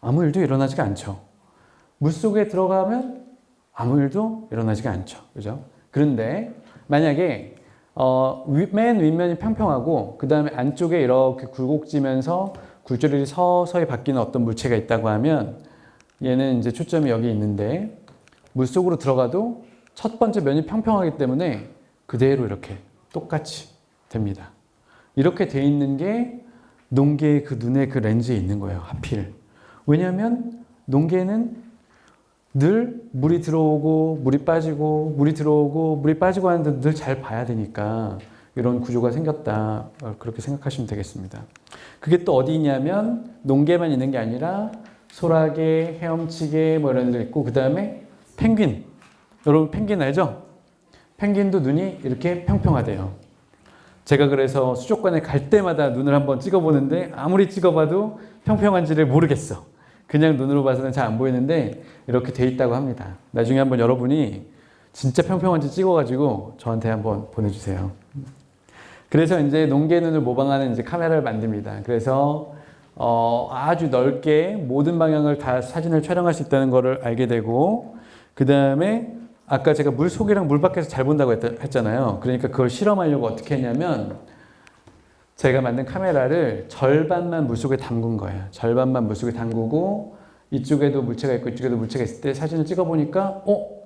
[SPEAKER 1] 아무 일도 일어나지가 않죠. 물속에 들어가면 아무 일도 일어나지가 않죠. 그죠? 그런데 만약에 맨 윗면이 평평하고 그 다음에 안쪽에 이렇게 굴곡지면서 굴절이 서서히 바뀌는 어떤 물체가 있다고 하면 얘는 이제 초점이 여기 있는데 물속으로 들어가도 첫 번째 면이 평평하기 때문에 그대로 이렇게 똑같이 됩니다. 이렇게 돼 있는 게 농개의 그 눈의 그 렌즈에 있는 거예요. 하필. 왜냐하면 농개는 늘 물이 들어오고 물이 빠지고 물이 들어오고 물이 빠지고 하는데 늘 잘 봐야 되니까 이런 구조가 생겼다. 그렇게 생각하시면 되겠습니다. 그게 또 어디 있냐면 농개만 있는 게 아니라 소라게, 헤엄치게 뭐 이런 데 있고 그 다음에 펭귄. 여러분 펭귄 알죠? 펭귄도 눈이 이렇게 평평하대요. 제가 그래서 수족관에 갈 때마다 눈을 한번 찍어보는데 아무리 찍어봐도 평평한지를 모르겠어. 그냥 눈으로 봐서는 잘 안 보이는데 이렇게 돼 있다고 합니다. 나중에 한번 여러분이 진짜 평평한지 찍어가지고 저한테 한번 보내주세요. 그래서 이제 농개 눈을 모방하는 이제 카메라를 만듭니다. 그래서 아주 넓게 모든 방향을 다 사진을 촬영할 수 있다는 것을 알게 되고 그 다음에 아까 제가 물 속이랑 물 밖에서 잘 본다고 했잖아요. 그러니까 그걸 실험하려고 어떻게 했냐면 제가 만든 카메라를 절반만 물속에 담근 거예요. 절반만 물속에 담그고 이쪽에도 물체가 있고 이쪽에도 물체가 있을 때 사진을 찍어보니까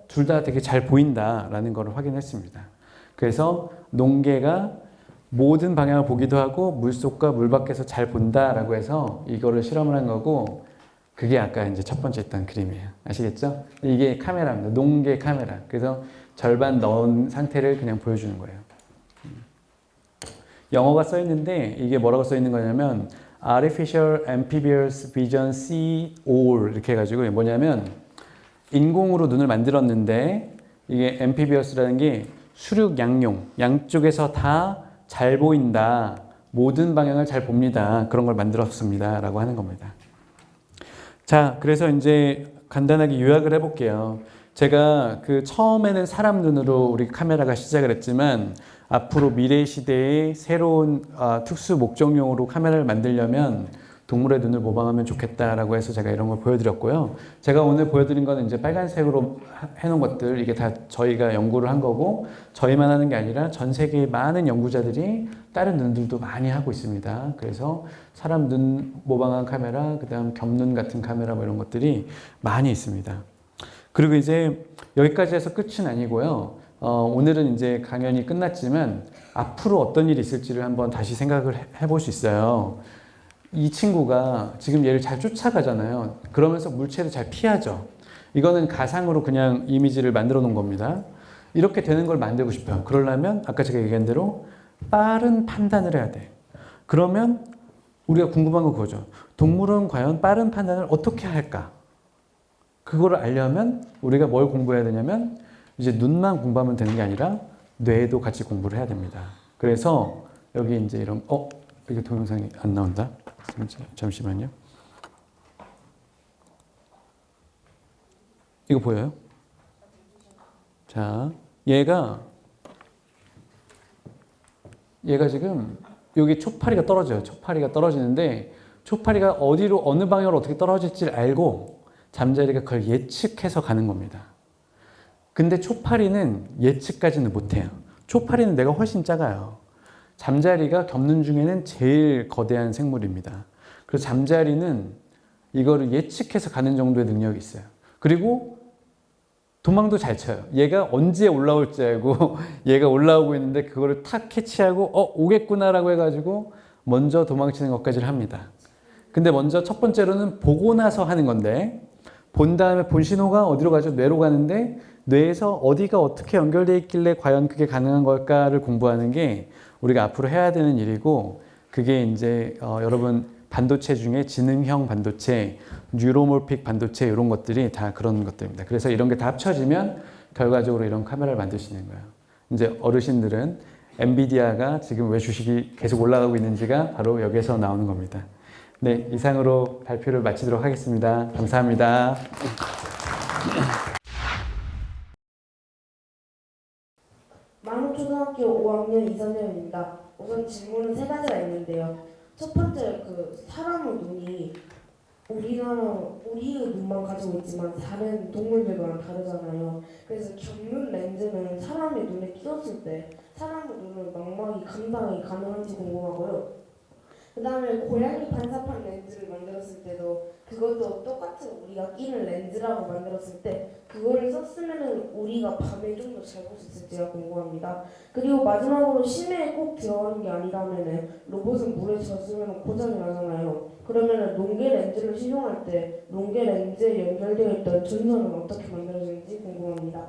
[SPEAKER 1] 둘 다 되게 잘 보인다라는 걸 확인했습니다. 그래서 농개가 모든 방향을 보기도 하고 물속과 물 밖에서 잘 본다라고 해서 이거를 실험을 한 거고 그게 아까 이제 첫 번째 있던 그림이에요. 아시겠죠? 이게 카메라입니다. 농개 카메라. 그래서 절반 넣은 상태를 그냥 보여주는 거예요. 영어가 써 있는데 이게 뭐라고 써 있는 거냐면 Artificial Amphibious Vision C-OL 이렇게 해가지고 뭐냐면 인공으로 눈을 만들었는데 이게 Amphibious라는 게 수륙 양용 양쪽에서 다 잘 보인다 모든 방향을 잘 봅니다 그런 걸 만들었습니다 라고 하는 겁니다. 자, 그래서 이제 간단하게 요약을 해볼게요. 제가 그 처음에는 사람 눈으로 우리 카메라가 시작을 했지만 앞으로 미래 시대의 새로운 특수 목적용으로 카메라를 만들려면 동물의 눈을 모방하면 좋겠다라고 해서 제가 이런 걸 보여드렸고요. 제가 오늘 보여드린 거는 이제 빨간색으로 해놓은 것들 이게 다 저희가 연구를 한 거고 저희만 하는 게 아니라 전 세계의 많은 연구자들이 다른 눈들도 많이 하고 있습니다. 그래서 사람 눈 모방한 카메라, 그 다음 겹눈 같은 카메라 뭐 이런 것들이 많이 있습니다. 그리고 이제 여기까지 해서 끝은 아니고요. 오늘은 이제 강연이 끝났지만 앞으로 어떤 일이 있을지를 한번 다시 생각을 해볼 수 있어요. 이 친구가 지금 얘를 잘 쫓아가잖아요. 그러면서 물체를 잘 피하죠. 이거는 가상으로 그냥 이미지를 만들어 놓은 겁니다. 이렇게 되는 걸 만들고 싶어요. 그러려면 아까 제가 얘기한 대로 빠른 판단을 해야 돼. 그러면 우리가 궁금한 건 그거죠. 동물은 과연 빠른 판단을 어떻게 할까? 그거를 알려면 우리가 뭘 공부해야 되냐면 이제 눈만 공부하면 되는 게 아니라 뇌도 같이 공부를 해야 됩니다. 그래서 여기 이제 이런 이게 동영상이 안 나온다. 잠시만요. 이거 보여요? 자, 얘가 지금 여기 초파리가 떨어져요. 초파리가 떨어지는데 초파리가 어디로 어느 방향으로 어떻게 떨어질지를 알고 잠자리가 그걸 예측해서 가는 겁니다. 근데 초파리는 예측까지는 못해요. 초파리는 내가 훨씬 작아요. 잠자리가 겹눈 중에는 제일 거대한 생물입니다. 그래서 잠자리는 이거를 예측해서 가는 정도의 능력이 있어요. 그리고 도망도 잘 쳐요. 얘가 언제 올라올지 알고 얘가 올라오고 있는데 그거를 탁 캐치하고 오겠구나라고 해가지고 먼저 도망치는 것까지를 합니다. 근데 먼저 첫 번째로는 보고 나서 하는 건데 본 다음에 본 신호가 어디로 가죠? 뇌로 가는데 뇌에서 어디가 어떻게 연결되어 있길래 과연 그게 가능한 걸까를 공부하는 게 우리가 앞으로 해야 되는 일이고, 그게 이제 여러분 반도체 중에 지능형 반도체, 뉴로몰픽 반도체 이런 것들이 다 그런 것들입니다. 그래서 이런 게 다 합쳐지면 결과적으로 이런 카메라를 만들 수 있는 거예요. 이제 어르신들은 엔비디아가 지금 왜 주식이 계속 올라가고 있는지가 바로 여기서 나오는 겁니다. 네, 이상으로 발표를 마치도록 하겠습니다. 감사합니다.
[SPEAKER 3] 만호초등학교 5학년 이선영입니다. 우선 질문은 세 가지가 있는데요. 첫 번째, 사람의 눈이 우리의 눈만 가지고 있지만 다른 동물들과는 다르잖아요. 그래서 겪는 렌즈는 사람의 눈에 끼웠을 때 사람의 눈을 망막이 감당이 가능한지 궁금하고요. 그 다음에 고양이 반사판 렌즈를 만들었을 때도 그것도 똑같은 우리가 끼는 렌즈라고 만들었을 때 그거를 썼으면은 우리가 밤에 좀 더 잘 볼 수 있을지가 궁금합니다. 그리고 마지막으로 심해에 꼭 들어가는 게 아니라면은 로봇은 물에 젖으면 고장이 나잖아요. 그러면은 농계 렌즈를 시용할 때 농계 렌즈에 연결되어 있던 전선은 어떻게 만들어지는지 궁금합니다.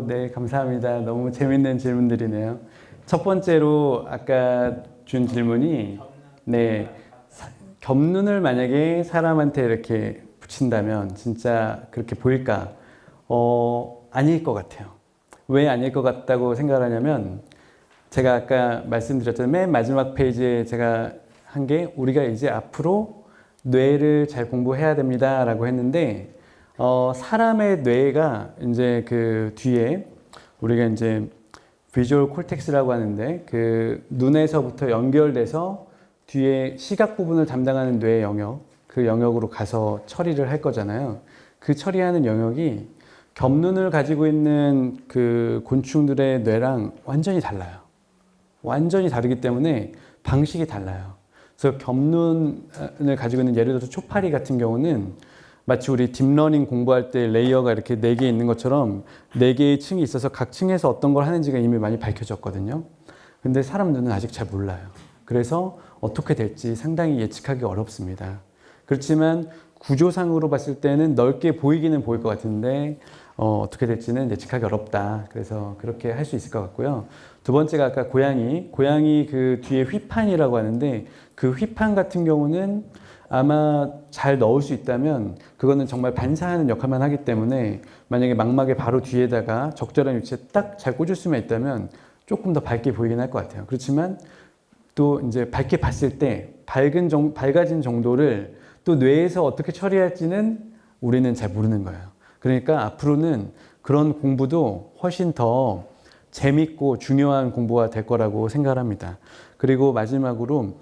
[SPEAKER 1] 네, 감사합니다. 너무 재밌는 질문들이네요. 첫 번째로 아까 준 질문이, 네, 겹눈을 만약에 사람한테 이렇게 붙인다면 진짜 그렇게 보일까? 아닐 것 같아요. 왜 아닐 것 같다고 생각을 하냐면, 제가 아까 말씀드렸던 맨 마지막 페이지에 제가 한 게, 우리가 이제 앞으로 뇌를 잘 공부해야 됩니다 라고 했는데, 사람의 뇌가 이제 그 뒤에 우리가 이제 비주얼 콜텍스라고 하는데, 그 눈에서부터 연결돼서 뒤에 시각 부분을 담당하는 뇌 영역, 그 영역으로 가서 처리를 할 거잖아요. 그 처리하는 영역이 겹눈을 가지고 있는 그 곤충들의 뇌랑 완전히 달라요. 완전히 다르기 때문에 방식이 달라요. 그래서 겹눈을 가지고 있는, 예를 들어서 초파리 같은 경우는 마치 우리 딥러닝 공부할 때 레이어가 이렇게 4개 있는 것처럼 4개의 층이 있어서 각 층에서 어떤 걸 하는지가 이미 많이 밝혀졌거든요. 근데 사람 눈은 아직 잘 몰라요. 그래서 어떻게 될지 상당히 예측하기 어렵습니다. 그렇지만 구조상으로 봤을 때는 넓게 보이기는 보일 것 같은데 어떻게 될지는 예측하기 어렵다. 그래서 그렇게 할 수 있을 것 같고요. 두 번째가 아까 고양이 그 뒤에 휘판이라고 하는데, 그 휘판 같은 경우는 아마 잘 넣을 수 있다면 그거는 정말 반사하는 역할만 하기 때문에, 만약에 망막의 바로 뒤에다가 적절한 위치에 딱 잘 꽂을 수만 있다면 조금 더 밝게 보이긴 할 것 같아요. 그렇지만 또 이제 밝게 봤을 때 밝아진 정도를 또 뇌에서 어떻게 처리할지는 우리는 잘 모르는 거예요. 그러니까 앞으로는 그런 공부도 훨씬 더 재밌고 중요한 공부가 될 거라고 생각합니다. 그리고 마지막으로,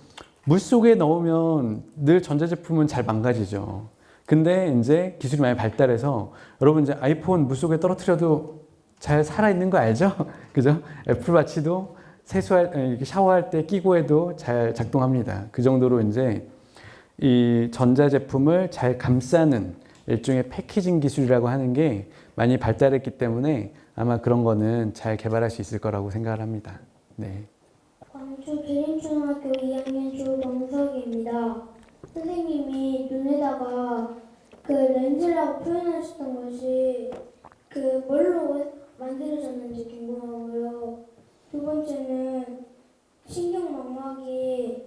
[SPEAKER 1] 물속에 넣으면 늘 전자제품은 잘 망가지죠. 근데 이제 기술이 많이 발달해서, 여러분 이제 아이폰 물속에 떨어뜨려도 잘 살아있는 거 알죠? 그죠? 애플워치도 샤워할 때 끼고 해도 잘 작동합니다. 그 정도로 이제 이 전자제품을 잘 감싸는 일종의 패키징 기술이라고 하는 게 많이 발달했기 때문에 아마 그런 거는 잘 개발할 수 있을 거라고 생각을 합니다. 네.
[SPEAKER 4] 광주 기림초등학교 2학년 조명석입니다. 선생님이 눈에다가 그 렌즈라고 표현하셨던 것이 뭘로 만들어졌는지 궁금하고요. 두 번째는 신경망막이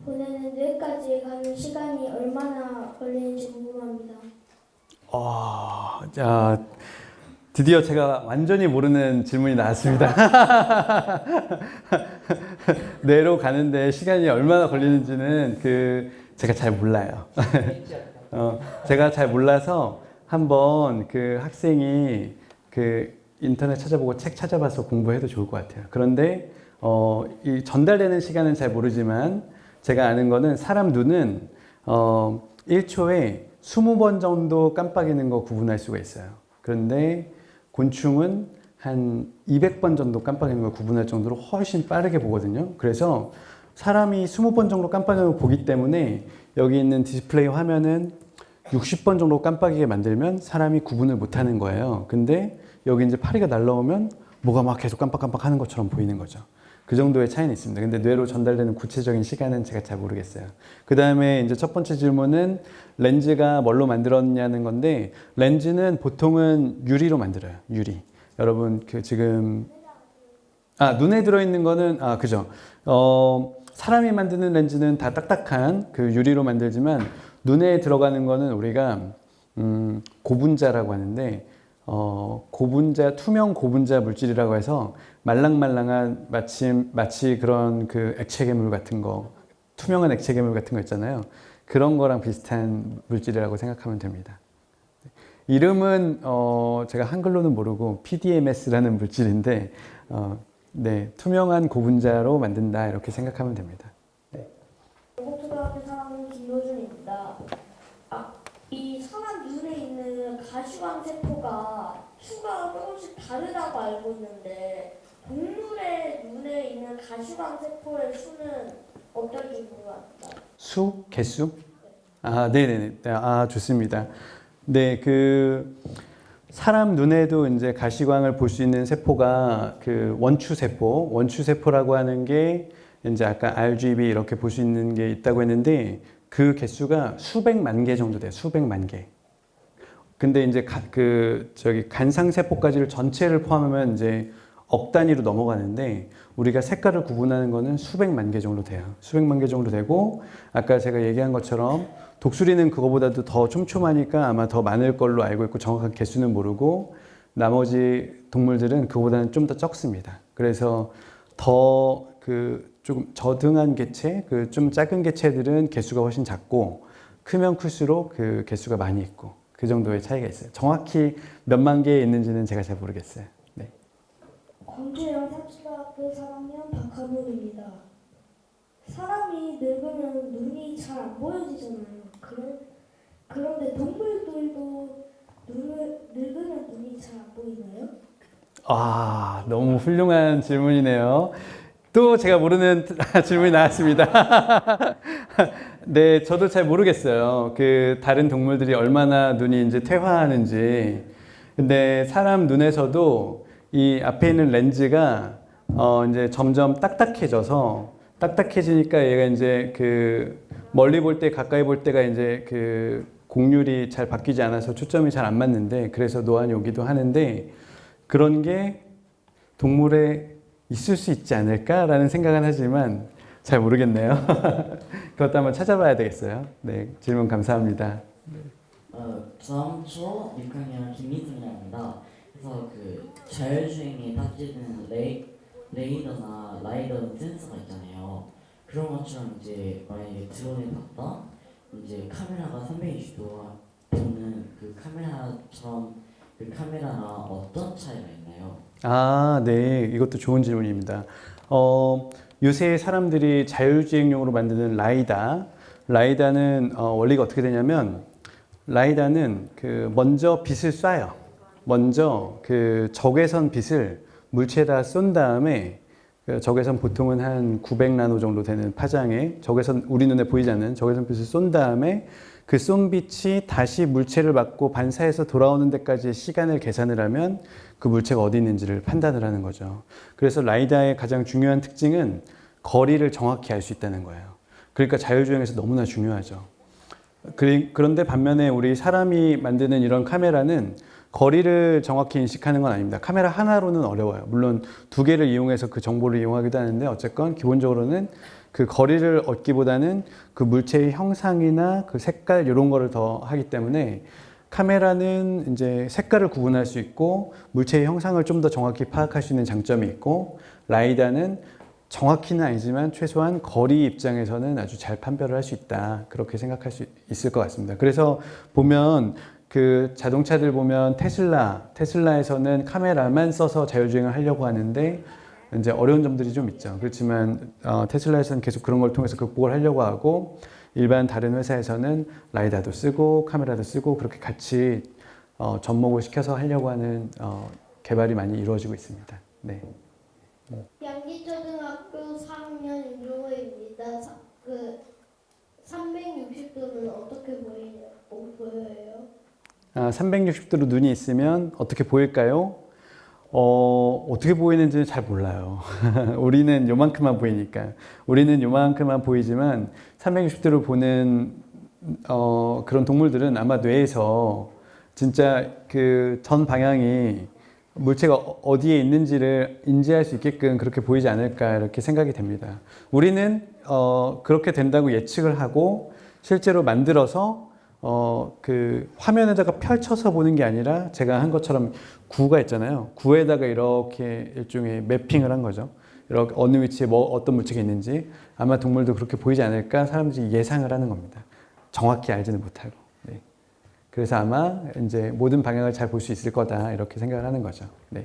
[SPEAKER 4] 보내는 뇌까지 가는 시간이 얼마나 걸리는지 궁금합니다.
[SPEAKER 1] 자, 드디어 제가 완전히 모르는 질문이 나왔습니다. 뇌로 가는데 시간이 얼마나 걸리는지는 제가 잘 몰라요. 제가 잘 몰라서 한번 그 학생이 인터넷 찾아보고 책 찾아봐서 공부해도 좋을 것 같아요. 그런데 이 전달되는 시간은 잘 모르지만, 제가 아는 거는 사람 눈은 1초에 20번 정도 깜빡이는 거 구분할 수가 있어요. 그런데 곤충은 한 200번 정도 깜빡이는 걸 구분할 정도로 훨씬 빠르게 보거든요. 그래서 사람이 20번 정도 깜빡이는 걸 보기 때문에 여기 있는 디스플레이 화면은 60번 정도 깜빡이게 만들면 사람이 구분을 못하는 거예요. 근데 여기 이제 파리가 날라오면 뭐가 막 계속 깜빡깜빡 하는 것처럼 보이는 거죠. 그 정도의 차이는 있습니다. 근데 뇌로 전달되는 구체적인 시간은 제가 잘 모르겠어요. 그 다음에 이제 첫 번째 질문은 렌즈가 뭘로 만들었냐는 건데, 렌즈는 보통은 유리로 만들어요. 유리. 여러분 그 지금 눈에 들어있는 거는 그죠. 사람이 만드는 렌즈는 다 딱딱한 그 유리로 만들지만 눈에 들어가는 거는 우리가 고분자라고 하는데 고분자, 투명 고분자 물질이라고 해서 말랑말랑한 마치 그런 그 액체 괴물 같은 거, 투명한 액체 괴물 같은 거 있잖아요. 그런 거랑 비슷한 물질이라고 생각하면 됩니다. 이름은 제가 한글로는 모르고 PDMS라는 물질인데 네, 투명한 고분자로 만든다 이렇게 생각하면 됩니다.
[SPEAKER 4] 영국초등학교 3학년 김효준입니다. 이 사람 눈에 있는 가시광 세포가 수가 조금씩 다르다고 알고 있는데 동물의 눈에 있는 가시광 세포의 수는 어떨지 궁금합니다.
[SPEAKER 1] 수? 개수? 네네네. 좋습니다. 네, 사람 눈에도 이제 가시광을 볼 수 있는 세포가 그 원추세포라고 하는 게 이제 아까 RGB 이렇게 볼 수 있는 게 있다고 했는데 그 개수가 수백만 개 정도 돼요. 수백만 개. 근데 이제 간상세포까지를 전체를 포함하면 이제 억 단위로 넘어가는데 우리가 색깔을 구분하는 거는 수백만 개 정도 돼요. 수백만 개 정도 되고 아까 제가 얘기한 것처럼 독수리는 그거보다도 더 촘촘하니까 아마 더 많을 걸로 알고 있고 정확한 개수는 모르고 나머지 동물들은 그거보다는 좀 더 적습니다. 그래서 더 조금 저등한 개체, 좀 작은 개체들은 개수가 훨씬 작고 크면 클수록 그 개수가 많이 있고 그 정도의 차이가 있어요. 정확히 몇만 개 있는지는 제가 잘 모르겠어요. 네.
[SPEAKER 4] 광주형 삼수학교 3학년 박하문입니다. 사람이 늙으면 눈이 잘 안 보여지잖아요. 그런데 동물들도 늙으면 눈이 잘 안 보이나요?
[SPEAKER 1] 너무 훌륭한 질문이네요. 또 제가 모르는 질문이 나왔습니다. 네, 저도 잘 모르겠어요. 다른 동물들이 얼마나 눈이 이제 퇴화하는지. 근데 사람 눈에서도 이 앞에 있는 렌즈가 이제 점점 딱딱해지니까 얘가 이제 멀리 볼 때, 가까이 볼 때가 이제 곡률이 잘 바뀌지 않아서 초점이 잘 안 맞는데 그래서 노안이 오기도 하는데 그런 게 동물에 있을 수 있지 않을까라는 생각은 하지만 잘 모르겠네요. 그것도 한번 찾아봐야 되겠어요. 네, 질문 감사합니다.
[SPEAKER 5] 저는 초 6학년 김희준입니다. 그래서 자율주행에 탑재된 레이더나 라이더 센서가 있잖아요. 그런 것처럼 이제 만약에 드론에 봤다, 이제 카메라가 360도 보는 그 카메라처럼 그 카메라랑 어떤 차이가 있나요?
[SPEAKER 1] 네, 이것도 좋은 질문입니다. 요새 사람들이 자율주행용으로 만드는 라이다는 원리가 어떻게 되냐면 라이다는 먼저 빛을 쏴요. 먼저 적외선 빛을 물체에다 쏜 다음에 적외선 보통은 한 900나노 정도 되는 파장에 적외선 우리 눈에 보이지 않는 적외선 빛을 쏜 다음에 그 쏜 빛이 다시 물체를 맞고 반사해서 돌아오는 데까지의 시간을 계산을 하면 그 물체가 어디 있는지를 판단을 하는 거죠. 그래서 라이다의 가장 중요한 특징은 거리를 정확히 알 수 있다는 거예요. 그러니까 자율주행에서 너무나 중요하죠. 그런데 반면에 우리 사람이 만드는 이런 카메라는 거리를 정확히 인식하는 건 아닙니다. 카메라 하나로는 어려워요. 물론 두 개를 이용해서 그 정보를 이용하기도 하는데 어쨌건 기본적으로는 그 거리를 얻기보다는 그 물체의 형상이나 그 색깔 이런 거를 더 하기 때문에 카메라는 이제 색깔을 구분할 수 있고 물체의 형상을 좀 더 정확히 파악할 수 있는 장점이 있고 라이다는 정확히는 아니지만 최소한 거리 입장에서는 아주 잘 판별을 할 수 있다. 그렇게 생각할 수 있을 것 같습니다. 그래서 보면 자동차들 보면 테슬라에서는 카메라만 써서 자율주행을 하려고 하는데 이제 어려운 점들이 좀 있죠. 그렇지만 테슬라에서는 계속 그런 걸 통해서 극복을 하려고 하고 일반 다른 회사에서는 라이다도 쓰고 카메라도 쓰고 그렇게 같이 접목을 시켜서 하려고 하는 개발이 많이 이루어지고 있습니다. 네.
[SPEAKER 4] 양지초등학교 4학년 윤종호입니다. 360도는 어떻게 보여요?
[SPEAKER 1] 360도로 눈이 있으면 어떻게 보일까요? 어떻게 보이는지는 잘 몰라요. 우리는 요만큼만 보이니까. 우리는 요만큼만 보이지만 360도를 보는 그런 동물들은 아마 뇌에서 진짜 그 전 방향이 물체가 어디에 있는지를 인지할 수 있게끔 그렇게 보이지 않을까 이렇게 생각이 됩니다. 우리는 그렇게 된다고 예측을 하고 실제로 만들어서 그 화면에다가 펼쳐서 보는 게 아니라 제가 한 것처럼 구가 있잖아요. 구에다가 이렇게 일종의 매핑을 한 거죠. 이렇게 어느 위치에 어떤 물체가 있는지 아마 동물도 그렇게 보이지 않을까 사람들이 예상을 하는 겁니다. 정확히 알지는 못하고. 네. 그래서 아마 이제 모든 방향을 잘 볼 수 있을 거다 이렇게 생각을 하는 거죠. 네.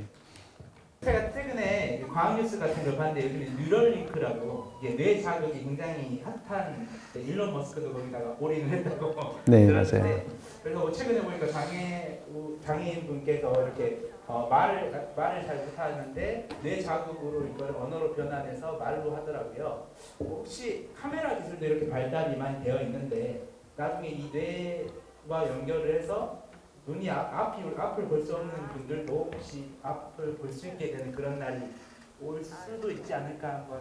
[SPEAKER 6] 제가 최근에 과학 뉴스 같은 걸 봤는데 요즘에 뉴럴링크라고 이게 뇌 자극이 굉장히 핫한 일론 머스크도 거기다가 올인을 했다고
[SPEAKER 1] 네,
[SPEAKER 6] 들었는데
[SPEAKER 1] 맞아요.
[SPEAKER 6] 그래서 뭐 최근에 보니까 장애인 분께서 이렇게 말을 잘 못하는데 뇌 자극으로 이걸 언어로 변환해서 말로 하더라고요. 혹시 카메라 기술도 이렇게 발달이 많이 되어 있는데 나중에 이 뇌와 연결을 해서 눈이 앞을 볼 수 없는 분들도 혹시 앞을 볼 수 있게 되는 그런 날이 올 수도 있지 않을까 한번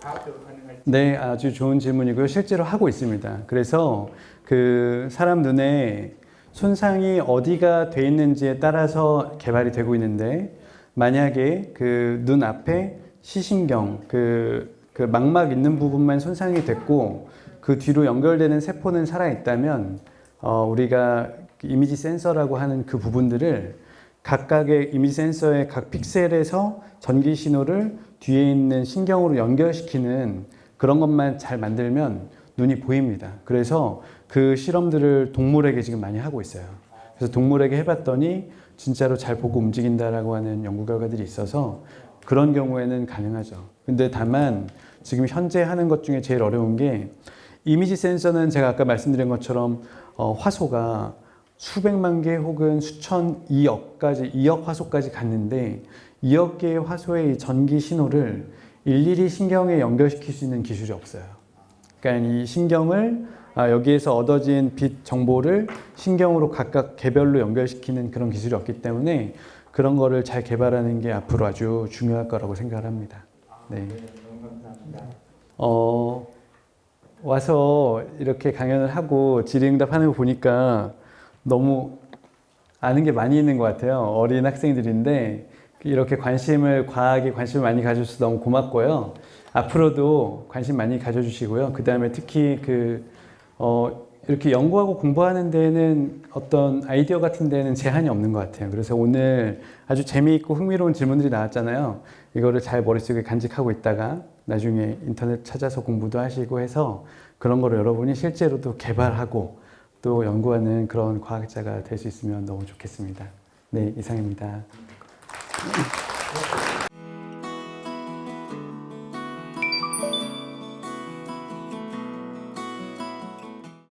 [SPEAKER 6] 과학적으로 가능할지.
[SPEAKER 1] 네, 아주 좋은 질문이고요. 실제로 하고 있습니다. 그래서 그 사람 눈에 손상이 어디가 돼 있는지에 따라서 개발이 되고 있는데 만약에 그 눈 앞에 시신경, 그 망막 있는 부분만 손상이 됐고 그 뒤로 연결되는 세포는 살아 있다면 우리가 이미지 센서라고 하는 그 부분들을 각각의 이미지 센서의 각 픽셀에서 전기 신호를 뒤에 있는 신경으로 연결시키는 그런 것만 잘 만들면 눈이 보입니다. 그래서 그 실험들을 동물에게 지금 많이 하고 있어요. 그래서 동물에게 해봤더니 진짜로 잘 보고 움직인다라고 하는 연구 결과들이 있어서 그런 경우에는 가능하죠. 근데 다만 지금 현재 하는 것 중에 제일 어려운 게 이미지 센서는 제가 아까 말씀드린 것처럼 화소가 수백만 개 혹은 수천, 2억 화소까지 갔는데 2억 개의 화소의 전기 신호를 일일이 신경에 연결시킬 수 있는 기술이 없어요. 그러니까 이 신경을 여기에서 얻어진 빛 정보를 신경으로 각각 개별로 연결시키는 그런 기술이 없기 때문에 그런 거를 잘 개발하는 게 앞으로 아주 중요할 거라고 생각을 합니다. 네.
[SPEAKER 6] 너무 감사합니다.
[SPEAKER 1] 와서 이렇게 강연을 하고 질의응답하는 거 보니까 너무 아는 게 많이 있는 것 같아요. 어린 학생들인데 이렇게 과학에 관심을 많이 가져주셔서 너무 고맙고요. 앞으로도 관심 많이 가져주시고요. 그 다음에 특히 이렇게 연구하고 공부하는 데는 어떤 아이디어 같은 데는 제한이 없는 것 같아요. 그래서 오늘 아주 재미있고 흥미로운 질문들이 나왔잖아요. 이거를 잘 머릿속에 간직하고 있다가 나중에 인터넷 찾아서 공부도 하시고 해서 그런 거를 여러분이 실제로도 개발하고 또 연구하는 그런 과학자가 될 수 있으면 너무 좋겠습니다. 네, 이상입니다.